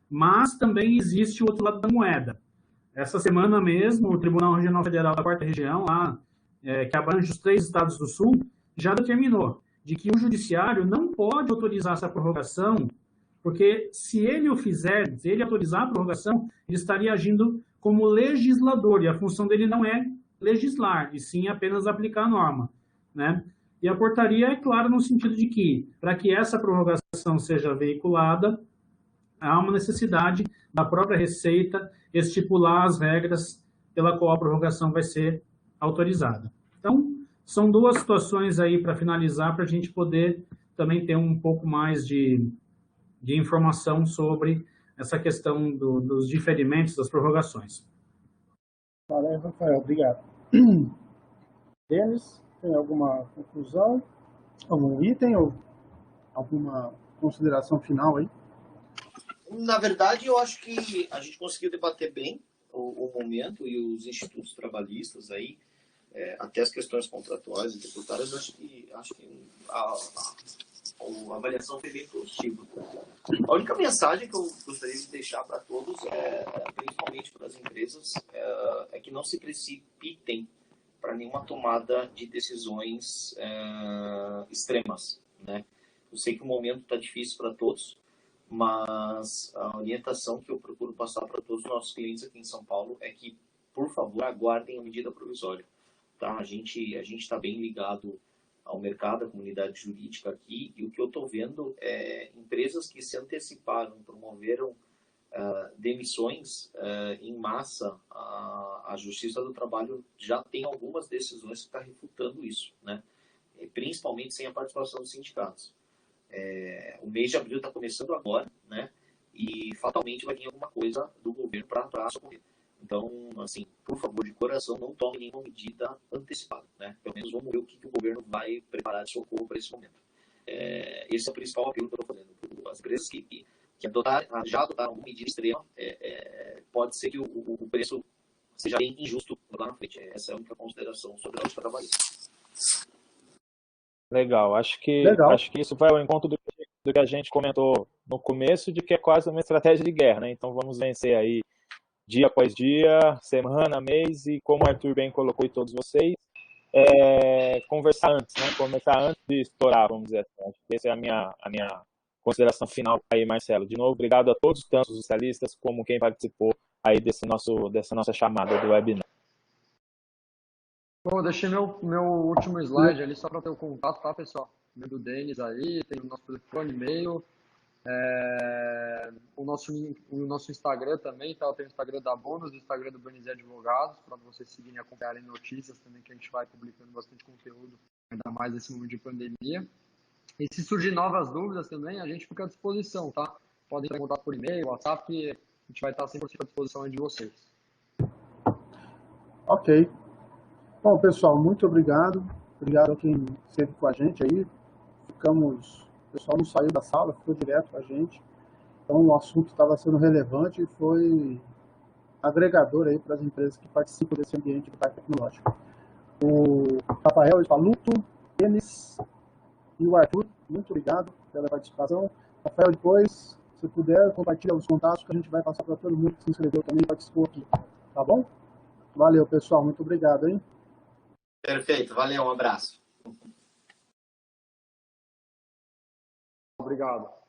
mas também existe o outro lado da moeda. Essa semana mesmo, o Tribunal Regional Federal da 4ª Região, que abrange os 3 estados do Sul, já determinou de que o Judiciário não pode autorizar essa prorrogação, porque se ele o fizer, se ele autorizar a prorrogação, ele estaria agindo como legislador, e a função dele não é legislar, e sim apenas aplicar a norma, né? E a portaria é clara no sentido de que, para que essa prorrogação seja veiculada, há uma necessidade da própria Receita estipular as regras pela qual a prorrogação vai ser autorizada. Então, são duas situações aí para finalizar, para a gente poder também ter um pouco mais de informação sobre essa questão dos diferimentos, das prorrogações. Valeu, Rafael. Obrigado. Denis, tem alguma conclusão? Algum item ou alguma consideração final aí? Na verdade, eu acho que a gente conseguiu debater bem o momento e os institutos trabalhistas aí, até as questões contratuais e tributárias. Acho que a avaliação foi bem positiva. A única mensagem que eu gostaria de deixar para todos, principalmente para as empresas, é que não se precipitem para nenhuma tomada de decisões extremas, né? Eu sei que o momento está difícil para todos, mas a orientação que eu procuro passar para todos os nossos clientes aqui em São Paulo é que, por favor, aguardem a medida provisória. Tá? A gente está bem ligado ao mercado, à comunidade jurídica aqui, e o que eu estou vendo é empresas que se anteciparam, promoveram demissões em massa. A Justiça do Trabalho já tem algumas decisões que estão refutando isso, né? Principalmente sem a participação dos sindicatos. O mês de abril está começando agora, né? E fatalmente vai vir alguma coisa do governo para socorrer. Então, assim, por favor, de coração, não tome nenhuma medida antecipada, né? Pelo menos vamos ver o que o governo vai preparar de socorro para esse momento. Esse é o principal apelo que eu estou fazendo. As empresas que já adotaram uma medida extrema, pode ser que o preço seja bem injusto lá na frente. Essa é a única consideração sobre o trabalho. Legal, acho que isso vai ao encontro do que a gente comentou no começo, de que é quase uma estratégia de guerra, né? Então vamos vencer aí dia após dia, semana, mês, e como o Arthur bem colocou e todos vocês, conversar antes, né? Começar antes de estourar, vamos dizer assim. Acho que essa é a minha consideração final aí, Marcelo. De novo, obrigado a todos, tanto os especialistas como quem participou aí dessa nossa chamada do webinar. Bom, eu deixei meu último slide ali só para ter o contato, tá, pessoal? Do Denis aí, tem o nosso telefone, e-mail, o nosso Instagram também, tá? Tem o Instagram da Bônus, o Instagram do BNZ Advogados, para vocês seguirem e acompanharem notícias também, que a gente vai publicando bastante conteúdo, ainda mais nesse momento de pandemia. E se surgir novas dúvidas também, a gente fica à disposição, tá? Podem entrar em contato por e-mail, WhatsApp, que a gente vai estar 100% à disposição aí de vocês. Ok. Bom, pessoal, muito obrigado. Obrigado a quem esteve com a gente aí. O pessoal não saiu da sala, ficou direto com a gente. Então, o assunto estava sendo relevante e foi agregador aí para as empresas que participam desse ambiente de parque tecnológico. O Rafael Espaluto, Denis e o Arthur, muito obrigado pela participação. Rafael, depois, se puder, compartilha os contatos que a gente vai passar para todo mundo que se inscreveu também e participou aqui. Tá bom? Valeu, pessoal. Muito obrigado, hein? Perfeito. Valeu. Um abraço. Obrigado.